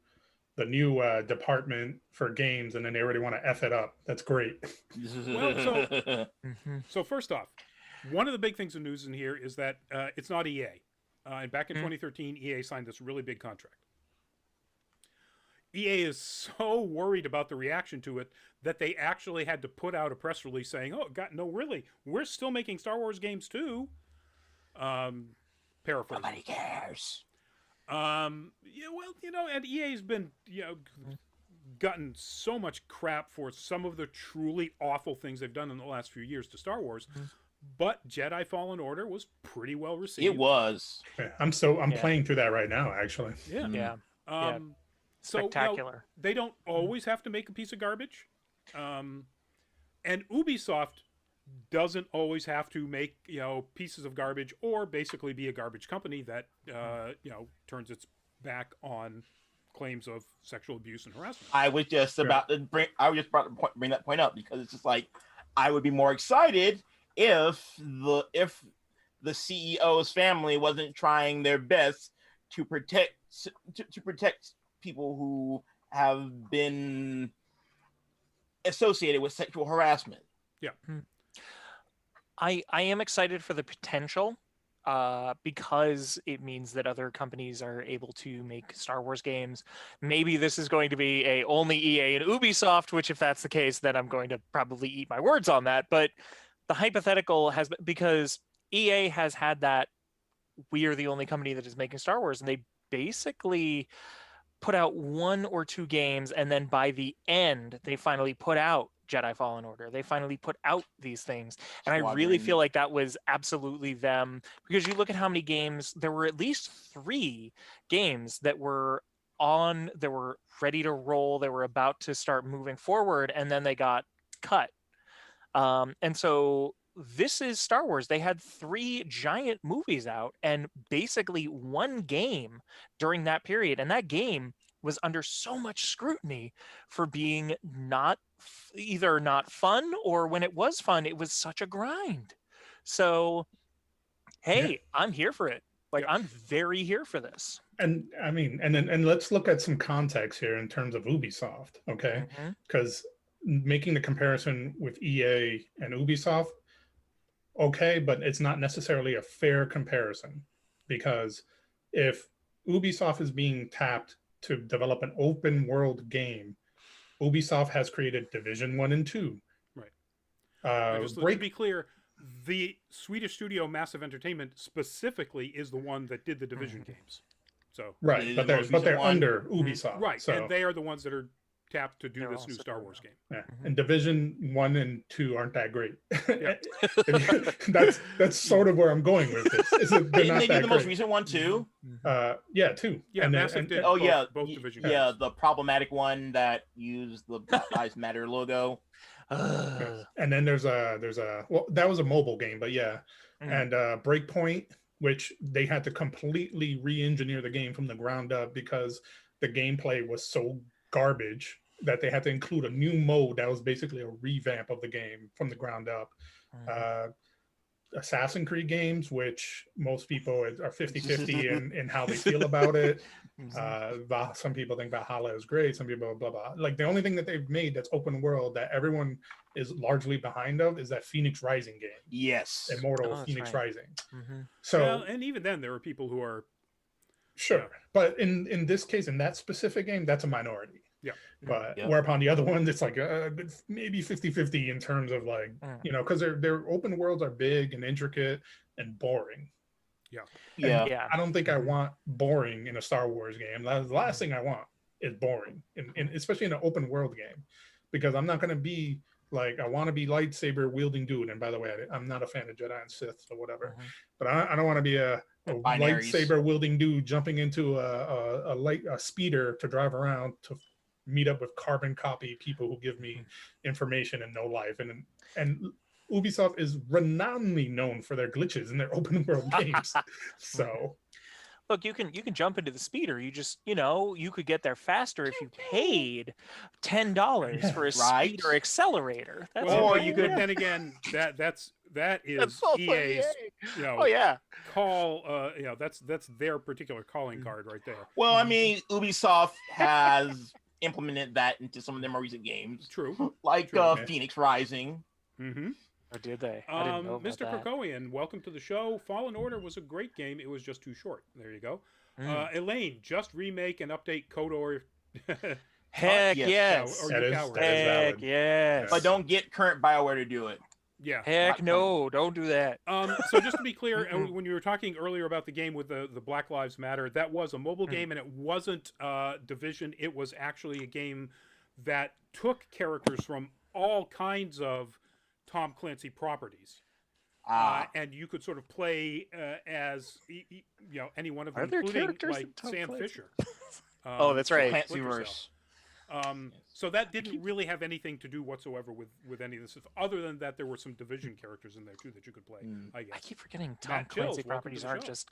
department for games, and then they already want to F it up. That's great. Well, so first off, one of the big things in news in here is that it's not EA. And back in 2013, EA signed this really big contract. EA is so worried about the reaction to it that they actually had to put out a press release saying, "Oh, God, no, really, we're still making Star Wars games too." Paraphrasing. Nobody cares. And EA's been, gotten so much crap for some of the truly awful things they've done in the last few years to Star Wars. But Jedi Fallen Order was pretty well received. It was. I'm playing through that right now, actually. Yeah. Spectacular. So, they don't always have to make a piece of garbage. And Ubisoft doesn't always have to make, pieces of garbage or basically be a garbage company that, turns its back on claims of sexual abuse and harassment. I was just about to bring that point up, because it's just like, I would be more excited if the CEO's family wasn't trying their best to protect people who have been associated with sexual harassment. Yeah. I am excited for the potential, because it means that other companies are able to make Star Wars games. Maybe this is going to be only EA and Ubisoft, which if that's the case, then I'm going to probably eat my words on that. But the hypothetical has been, because EA has had that, we are the only company that is making Star Wars, and they basically put out 1 or 2 games, and then by the end, they finally put out Jedi Fallen Order. They finally put out these things. And I really feel like that was absolutely them, because you look at how many games, there were at least 3 games that were ready to roll. They were about to start moving forward, and then they got cut. And so this is Star Wars. They had 3 giant movies out and basically 1 game during that period. And that game was under so much scrutiny for being either not fun, or when it was fun, it was such a grind. So, hey, I'm here for it. I'm very here for this. And I mean, and let's look at some context here in terms of Ubisoft, okay? Because making the comparison with EA and Ubisoft, okay, but it's not necessarily a fair comparison, because if Ubisoft is being tapped to develop an open world game, Ubisoft has created Division 1 and 2. Right. To be clear, the Swedish studio Massive Entertainment specifically is the one that did the Division games. So right, but they're under Ubisoft. Right, so. And they are the ones that are tapped to do They're this new also Star doing Wars game. Yeah. Mhm. And Division 1 and 2 aren't that great. Yeah. That's sort of where I'm going with this. Is that they're Didn't not they do that the most great. recent one too? Yeah, 2. Yeah, and then, Massive did Oh both, yeah, both Division yeah, games. the problematic one that used the Black Lives Matter logo. and then there's a well, that was a mobile game, but yeah. And Breakpoint, which they had to completely re-engineer the game from the ground up because the gameplay was so garbage that they had to include a new mode that was basically a revamp of the game from the ground up. Assassin's Creed games, which most people are 50-50 in how they feel about it. Some people think Valhalla is great. Some people blah, blah. Like the only thing that they've made that's open world that everyone is largely behind of is that Phoenix Rising game. Yes. Immortal Oh, Phoenix right. Rising. Mm-hmm. So Well, and even then, there are people who are sure, yeah. but in this case, in that specific game, that's a minority. Yeah. But Yep. whereupon the other ones, it's like maybe 50-50 in terms of like, you know, because their open worlds are big and intricate and boring. Yeah. Yeah. Yeah. I don't think I want boring in a Star Wars game. The last thing I want is boring, especially in an open world game, because I'm not going to be like, I want to be lightsaber wielding dude. And by the way, I'm not a fan of Jedi and Sith or whatever, but I don't want to be a Binaries. lightsaber wielding dude jumping into a speeder to drive around to meet up with carbon copy people who give me information and no life. And Ubisoft is renownedly known for their glitches in their open world games. So Look, you can jump into the speeder. You just, you could get there faster if you paid $10 for a Right. speeder accelerator. That's Well, Or but you could- then again, that is That's also EA's, EA. Oh yeah. call. That's their particular calling card right there. Well, I mean, Ubisoft has implemented that into some of their more recent games, True. like True. Phoenix Rising. Mm-hmm. Or did they? I didn't know about Mr. that. Krakowian, welcome to the show. Fallen Order was a great game. It was just too short. There you go. Elaine, just remake and update KOTOR. Heck yes. yes. Or that you is coward. Heck valid. yes. But don't get current BioWare to do it. Yeah. Heck no, don't do that. So just to be clear, when you were talking earlier about the game with the Black Lives Matter, that was a mobile game, and it wasn't Division. It was actually a game that took characters from all kinds of Tom Clancy properties. And you could sort of play as any one of them, Are there including characters like in Tom Sam Clancy? Fisher. Oh, that's right. Clancyverse. So that didn't really have anything to do whatsoever with any of this stuff, other than that there were some Division characters in there too that you could play. I I guess. keep forgetting Tom Matt Chills, Clancy welcome to properties the aren't show. just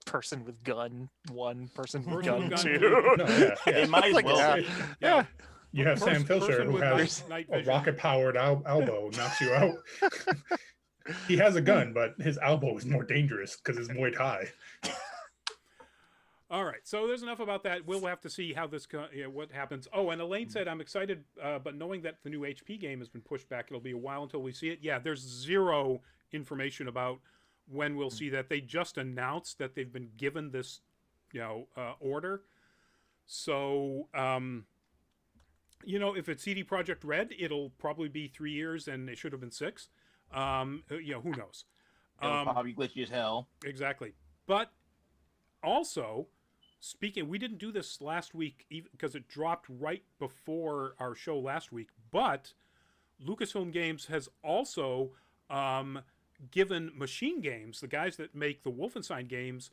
person with gun one, person with Person gun with gun two. two. No, yeah. It might as Like, well. yeah. be. Yeah. You have Sam Fisher, person who with has night a vision. rocket-powered elbow, knocks you out. He has a gun, but his elbow is more dangerous because it's Muay Thai. All right, so there's enough about that. We'll have to see how this what happens. Oh, and Elaine said, "I'm excited, but knowing that the new HP game has been pushed back, it'll be a while until we see it." Yeah, there's zero information about when we'll see that. They just announced that they've been given this, order. So, if it's CD Projekt Red, it'll probably be 3 years, and it should have been 6. Who knows? It'll probably glitchy as hell. Exactly. But also, speaking, we didn't do this last week because it dropped right before our show last week, but Lucasfilm Games has also given Machine Games, the guys that make the Wolfenstein games,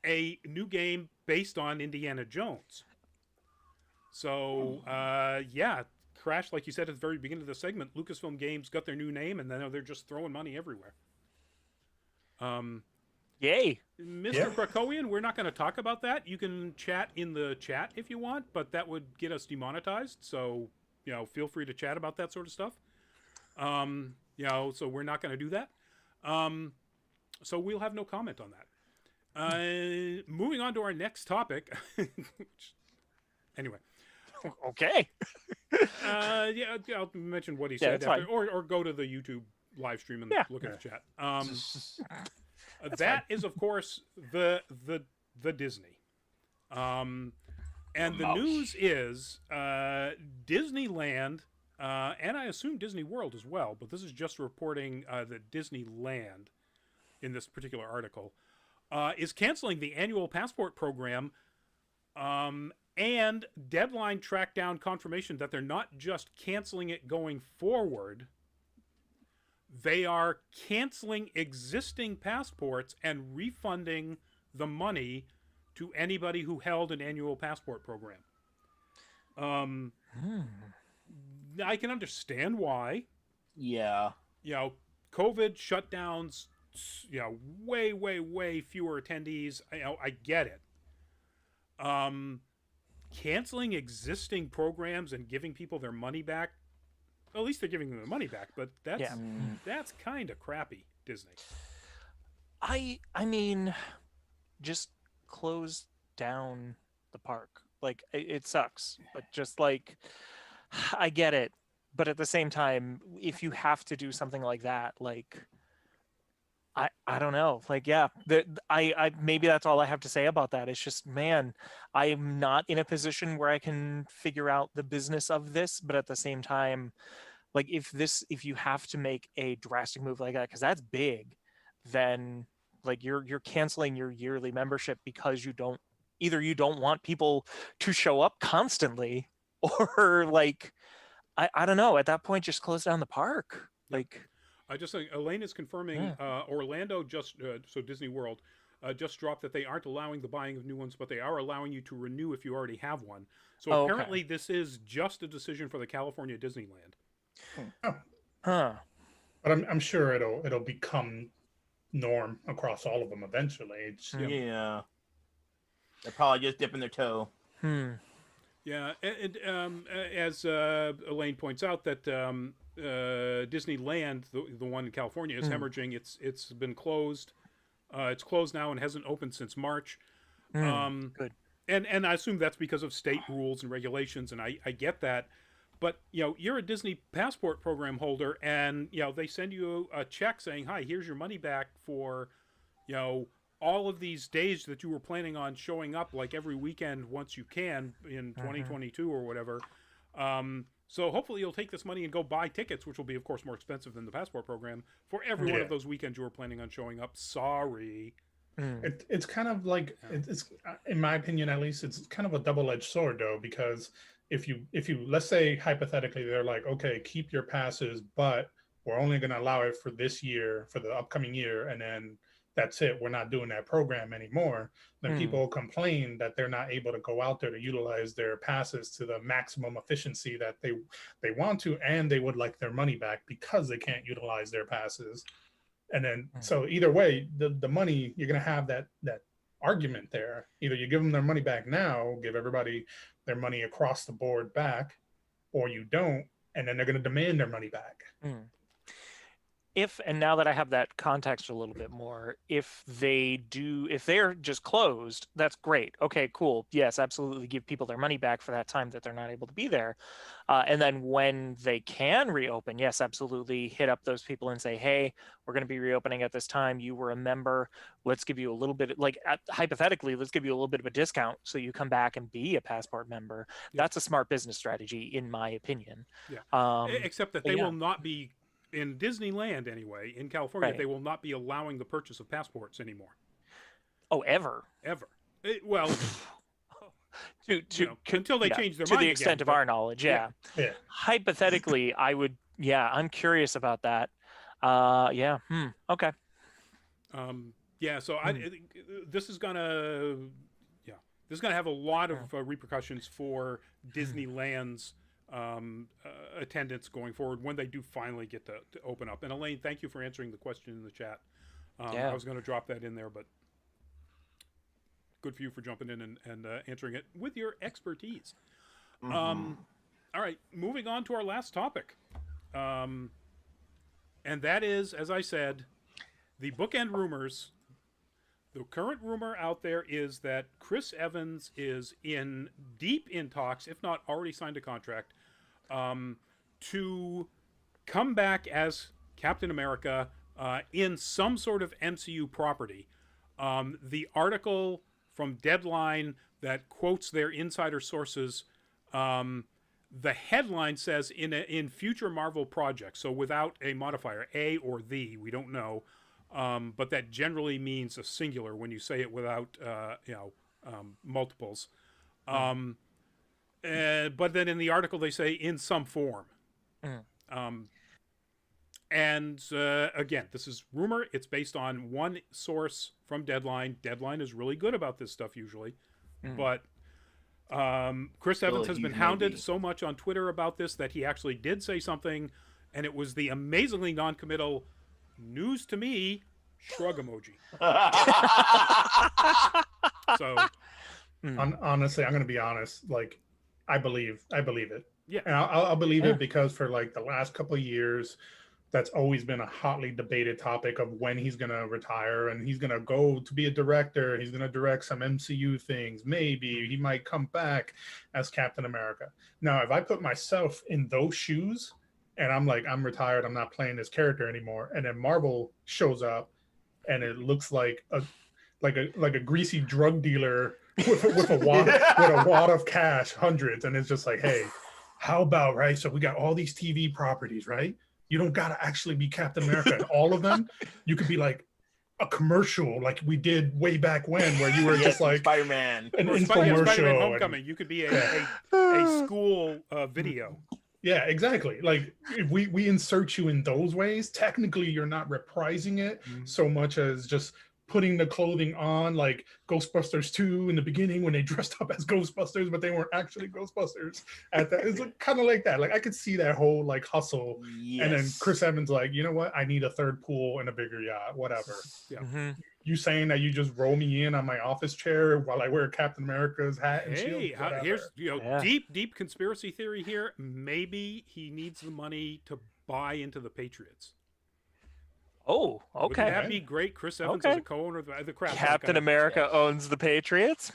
a new game based on Indiana Jones. So, Crash, like you said at the very beginning of the segment, Lucasfilm Games got their new name, and then they're just throwing money everywhere. Yay. Mr. Krakowian, we're not going to talk about that. You can chat in the chat if you want, but that would get us demonetized. So, feel free to chat about that sort of stuff. So we're not going to do that. So we'll have no comment on that. Moving on to our next topic. Anyway. Okay. I'll mention what he said it's after, fine. or go to the YouTube live stream and look at the chat. That is, of course, the Disney. And the news is Disneyland, and I assume Disney World as well, but this is just reporting that Disneyland, in this particular article, is canceling the annual passport program And Deadline tracked down confirmation that they're not just canceling it going forward, they are canceling existing passports and refunding the money to anybody who held an annual passport program. I can understand why. Yeah. COVID shutdowns, way fewer attendees. I get it. Canceling existing programs and giving people their money back. At least they're giving them their money back, but that's kind of crappy, Disney. I mean, just close down the park. Like, it sucks, but just like, I get it. But at the same time, if you have to do something like that, like, I don't know. Like, yeah, I maybe that's all I have to say about that. It's just, man, I am not in a position where I can figure out the business of this. But at the same time, like, if you have to make a drastic move like that, because that's big, then like you're canceling your yearly membership because you don't want people to show up constantly, or like, I don't know. At that point, just close down the park. Like, I just think Elaine is confirming Orlando so Disney World just dropped that they aren't allowing the buying of new ones, but they are allowing you to renew if you already have one. So apparently this is just a decision for the California Disneyland. But I'm sure it'll become norm across all of them eventually. Yeah. They're probably just dipping their toe. Yeah, and as Elaine points out, that Disneyland, the one in California, is hemorrhaging. It's been closed. It's closed now and hasn't opened since March. Good. And I assume that's because of state rules and regulations, and I get that. But you're a Disney passport program holder, and they send you a check saying, "Hi, here's your money back for all of these days that you were planning on showing up like every weekend once you can in 2022 or whatever." So hopefully you'll take this money and go buy tickets, which will be, of course, more expensive than the passport program, for every one of those weekends you were planning on showing up. Sorry. It's kind of like, it's in my opinion at least, it's kind of a double-edged sword though, because if you let's say hypothetically they're like, okay, keep your passes, but we're only going to allow it for this year, for the upcoming year, and then that's it, we're not doing that program anymore, then people complain that they're not able to go out there to utilize their passes to the maximum efficiency that they want to, and they would like their money back because they can't utilize their passes. And then so either way, the money, you're going to have that argument there. Either you give them their money back now, give everybody their money across the board back, or you don't, and then they're going to demand their money back. And now that I have that context a little bit more, if they're just closed, that's great. Okay, cool. Yes, absolutely. Give people their money back for that time that they're not able to be there. And then when they can reopen, yes, absolutely. Hit up those people and say, hey, we're going to be reopening at this time. You were a member. Let's give you a little bit, hypothetically, let's give you a little bit of a discount so you come back and be a passport member. Yeah. That's a smart business strategy, in my opinion. Yeah. Except that they will not be, in Disneyland anyway, in California, they will not be allowing the purchase of passports anymore. Oh, ever? Well, until they change their mind to the extent of our knowledge, yeah. Hypothetically, I would. Yeah, I'm curious about that. Okay. So this is gonna have a lot of repercussions for Disneyland's attendance going forward when they do finally get to open up. And Elaine, thank you for answering the question in the chat. I was going to drop that in there, but good for you for jumping in and answering it with your expertise. All right, moving on to our last topic. And that is, as I said, the bookend rumors. The current rumor out there is that Chris Evans is deep in talks, if not already signed a contract, to come back as Captain America in some sort of MCU property. The article from Deadline that quotes their insider sources, the headline says in future Marvel projects, so without a modifier, a or the, we don't know. But that generally means a singular when you say it without, multiples. But then in the article they say in some form. And again, this is rumor. It's based on one source from Deadline. Deadline is really good about this stuff usually. But Chris Evans has been hounded so much on Twitter about this that he actually did say something, and it was the amazingly non-committal news to me shrug emoji. So honestly, I'm going to be honest. Like, I believe it. Yeah, and I'll believe it because for like the last couple of years, that's always been a hotly debated topic of when he's going to retire, and he's going to go to be a director. He's going to direct some MCU things. Maybe he might come back as Captain America. Now, if I put myself in those shoes and I'm like, I'm retired, I'm not playing this character anymore, and then Marvel shows up and it looks like a greasy drug dealer with a wad of cash, hundreds, and it's just like, hey, how about, right? So we got all these TV properties, right? You don't got to actually be Captain America in all of them. You could be like a commercial, like we did way back when, where you were just like Spider-Man, an Spider-Man infomercial. Homecoming. You could be a school video. Yeah, exactly. Like if we insert you in those ways, technically you're not reprising it so much as just putting the clothing on, like Ghostbusters 2 in the beginning when they dressed up as Ghostbusters, but they weren't actually Ghostbusters. It's kind of like that. Like I could see that whole like hustle. Yes. And then Chris Evans like, you know what? I need a third pool and a bigger yacht, whatever. Yeah. You saying that you just roll me in on my office chair while I wear Captain America's hat and shield? Here's deep conspiracy theory here. Maybe he needs the money to buy into the Patriots. Oh, okay. Wouldn't that be great? Chris Evans as a co-owner of the crap. Captain America owns the Patriots.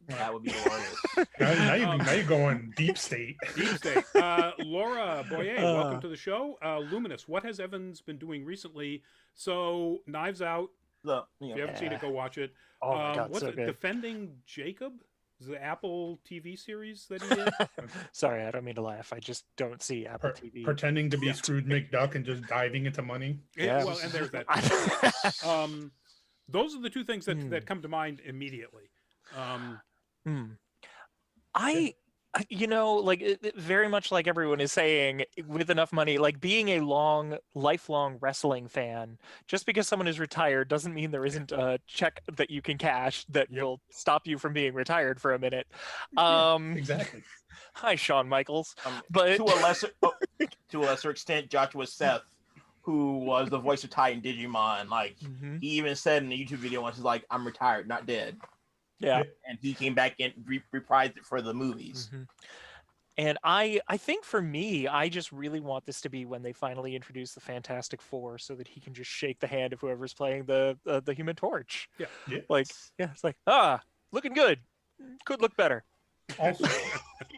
That would be glorious. now you're going deep state. Deep state. Laura Boyer, welcome to the show. Luminous, what has Evans been doing recently? So, Knives Out. Look, if you haven't seen it, go watch it. Oh my God, what's so it? good. Defending Jacob? Is the Apple TV series that he did? Sorry, I don't mean to laugh. I just don't see Apple TV. Pretending to be Scrooge McDuck and just diving into money. Yeah. Well, and there's that. Those are the two things that come to mind immediately. Very much like everyone is saying, with enough money, like being a lifelong wrestling fan, just because someone is retired doesn't mean there isn't a check that you can cash that will stop you from being retired for a minute. Exactly. Hi, Shawn Michaels. But to a lesser extent, Joshua Seth, who was the voice of Ty in Digimon, like he even said in a YouTube video once, he's like, "I'm retired, not dead." Yeah, and he came back and reprised it for the movies. And I think for me, I just really want this to be when they finally introduce the Fantastic Four, so that he can just shake the hand of whoever's playing the Human Torch. Yeah. It's like looking good. Could look better. Also,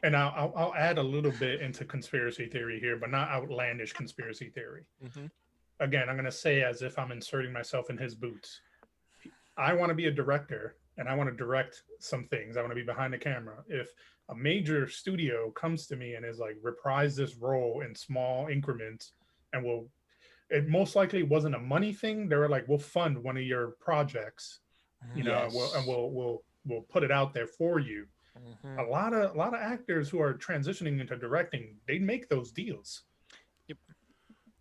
and I'll add a little bit into conspiracy theory here, but not outlandish conspiracy theory. Again, I'm going to say as if I'm inserting myself in his boots. I want to be a director. And I want to direct some things. I want to be behind the camera. If a major studio comes to me and is like, reprise this role in small increments, and it most likely wasn't a money thing. They were like, we'll fund one of your projects, we'll put it out there for you. A lot of actors who are transitioning into directing, they make those deals. Yep.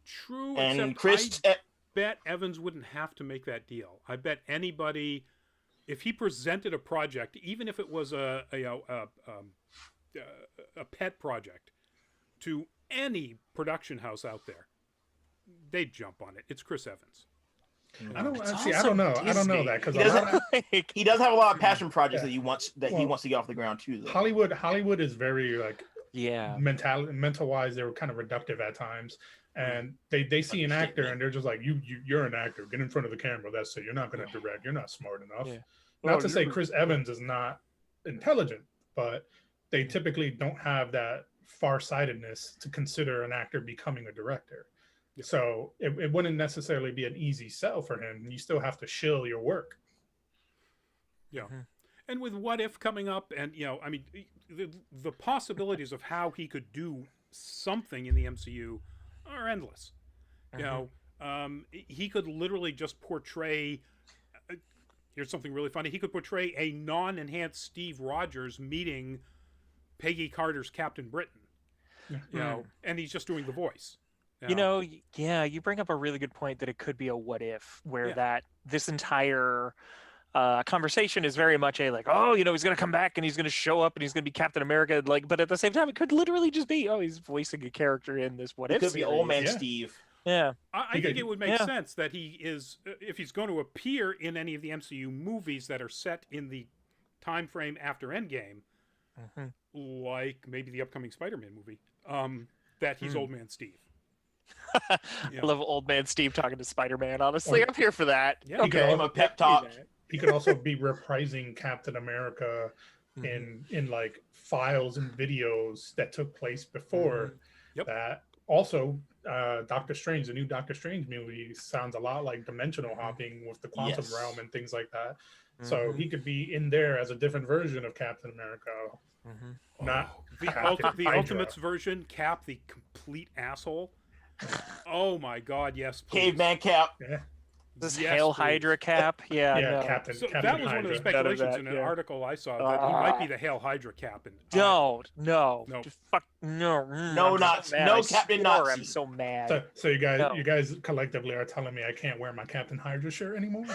True. And I bet Evans wouldn't have to make that deal. I bet anybody. If he presented a project, even if it was a pet project, to any production house out there, they'd jump on it. It's Chris Evans. I don't know that because he does have a lot of passion projects that he wants to get off the ground too. Though. Hollywood is very mental wise, they're kind of reductive at times. And they see an actor and they're just like, you're an actor, get in front of the camera. That's it. You're not going to direct. You're not smart enough. Yeah. Not to say Chris Evans is not intelligent, but they typically don't have that farsightedness to consider an actor becoming a director. Yeah. So it wouldn't necessarily be an easy sell for him. You still have to shill your work. Yeah. And with What If coming up, and the possibilities of how he could do something in the MCU are endless. He could literally just portray. Here's something really funny. He could portray a non-enhanced Steve Rogers meeting Peggy Carter's Captain Britain, you know, and he's just doing the voice. You know, yeah, you bring up a really good point that it could be a what if, where that this entire conversation is very much a like, oh, you know, he's going to come back and he's going to show up and he's going to be Captain America. Like, but at the same time, it could literally just be, oh, he's voicing a character in this what if. It could be Old Man Steve. Yeah. I think it would make sense that he is, if he's going to appear in any of the MCU movies that are set in the time frame after Endgame, like maybe the upcoming Spider-Man movie, that he's Old Man Steve. I love Old Man Steve talking to Spider-Man. Honestly, I'm here for that. Yeah, okay, I'm a pep talk. He could also be reprising Captain America in like files and videos that took place before that. Also, Doctor Strange, the new Doctor Strange movie sounds a lot like dimensional hopping with the quantum realm and things like that. So he could be in there as a different version of Captain America. Not the Ultimates version, Cap, the complete asshole. Oh my God, yes, please. Caveman Cap. Yeah. This Hail Hydra Cap. Yeah, no. Captain. So Captain that was Hydra. one of the speculations in an article I saw that he might be the Hail Hydra Cap. And no. Nope. Fuck no. No Nazi. No Captain Nazi. I'm so mad. So you guys collectively are telling me I can't wear my Captain Hydra shirt anymore?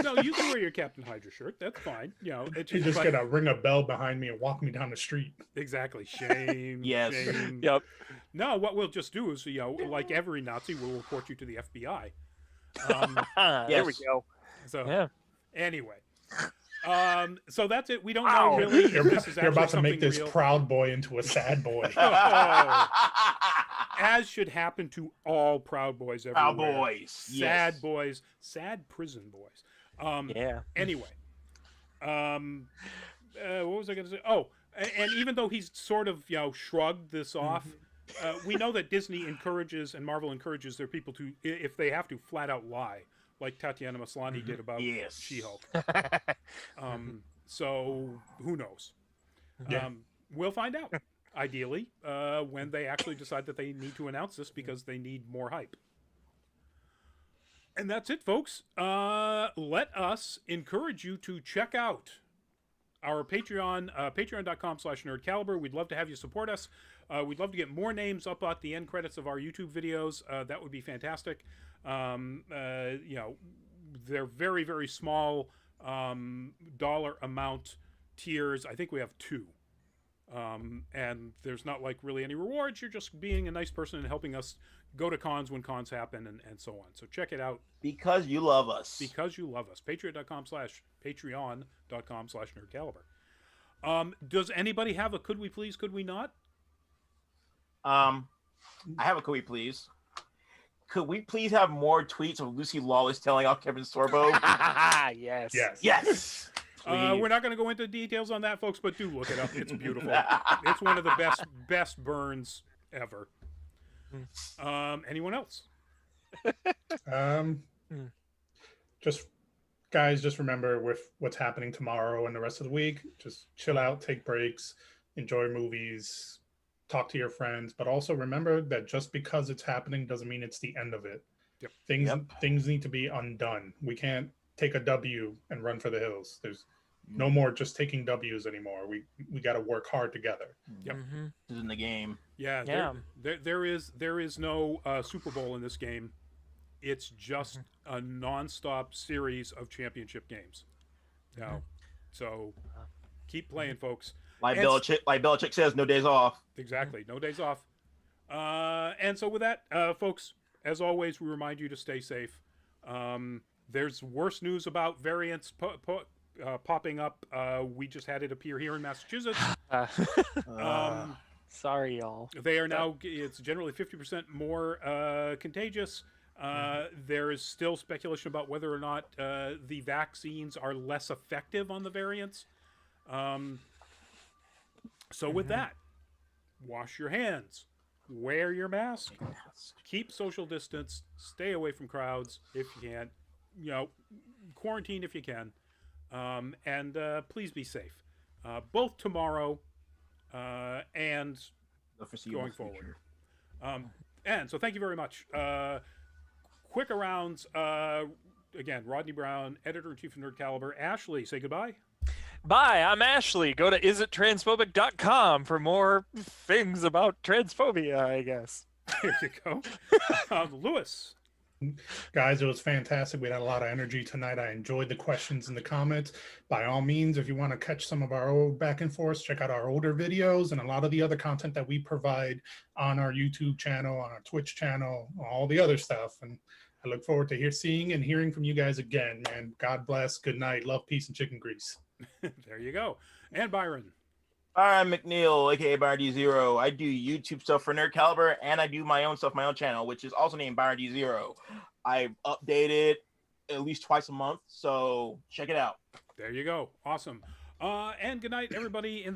No, you can wear your Captain Hydra shirt. That's fine. You know, it's just gonna ring a bell behind me and walk me down the street. Exactly. Shame. Yes. Shame. Yep. No, what we'll just do is, you know, like every Nazi, we'll report you to the FBI. There we go. So anyway, so that's it. We don't know really if this is actually You're about to make this real. proud boy into a sad boy. As should happen to all Proud Boys everywhere. Proud Boys. Sad boys. Sad prison boys. Anyway. What was I going to say? Oh, and even though he's sort of, you know, shrugged this off, we know that Disney encourages and Marvel encourages their people to, if they have to, flat out lie, like Tatiana Maslany did about She-Hulk. So who knows? We'll find out, ideally, when they actually decide that they need to announce this because they need more hype. And that's it, folks. Let us encourage you to check out our Patreon, patreon.com/nerdcaliber. We'd love to have you support us. We'd love to get more names up at the end credits of our YouTube videos. That would be fantastic. You know, they're very, very small dollar amount tiers. I think we have 2. And there's not like really any rewards. You're just being a nice person and helping us go to cons when cons happen and so on. So check it out. Because you love us. Because you love us. Patreon.com/nerdcaliber. Does anybody have a could we please, could we not? I have a could we please. Could we please have more tweets of Lucy Lawless telling off Kevin Sorbo? Yes. We're not going to go into details on that, folks, but do look it up. It's beautiful. It's one of the best burns ever. Anyone else? Just remember with what's happening tomorrow and the rest of the week, just chill out, take breaks, enjoy movies, talk to your friends, but also remember that just because it's happening doesn't mean it's the end of it. Things need to be undone. We can't take a W and run for the hills. There's no more just taking W's anymore. We got to work hard together. This is in the game. There is no Super Bowl in this game. It's just a nonstop series of championship games. So keep playing, folks. Like Belichick says, no days off. Exactly, no days off. And so with that, folks, as always, we remind you to stay safe. There's worse news about variants popping up. We just had it appear here in Massachusetts. Sorry, y'all. They are now, it's generally 50% more contagious. There is still speculation about whether or not the vaccines are less effective on the variants. So with that, wash your hands, wear your mask, keep social distance, stay away from crowds if you can, you know, quarantine if you can, and please be safe, both tomorrow and going forward. And so thank you very much. Quick arounds, again, Rodney Brown, editor-in-chief of Nerd Caliber. Ashley, say goodbye. Bye, I'm Ashley. Go to isittransphobic.com for more things about transphobia, I guess. There you go. Lewis. Guys, it was fantastic. We had a lot of energy tonight. I enjoyed the questions and the comments. By all means, if you want to catch some of our old back and forth, check out our older videos and a lot of the other content that we provide on our YouTube channel, on our Twitch channel, all the other stuff. And I look forward to seeing and hearing from you guys again, man. God bless. Good night. Love, peace, and chicken grease. There you go. And Byron. I'm McNeil, aka Byron D0. I do YouTube stuff for Nerd Caliber, and I do my own stuff, my own channel, which is also named Byron D0. I update it at least twice a month, so check it out. There you go. Awesome. And good night, everybody in the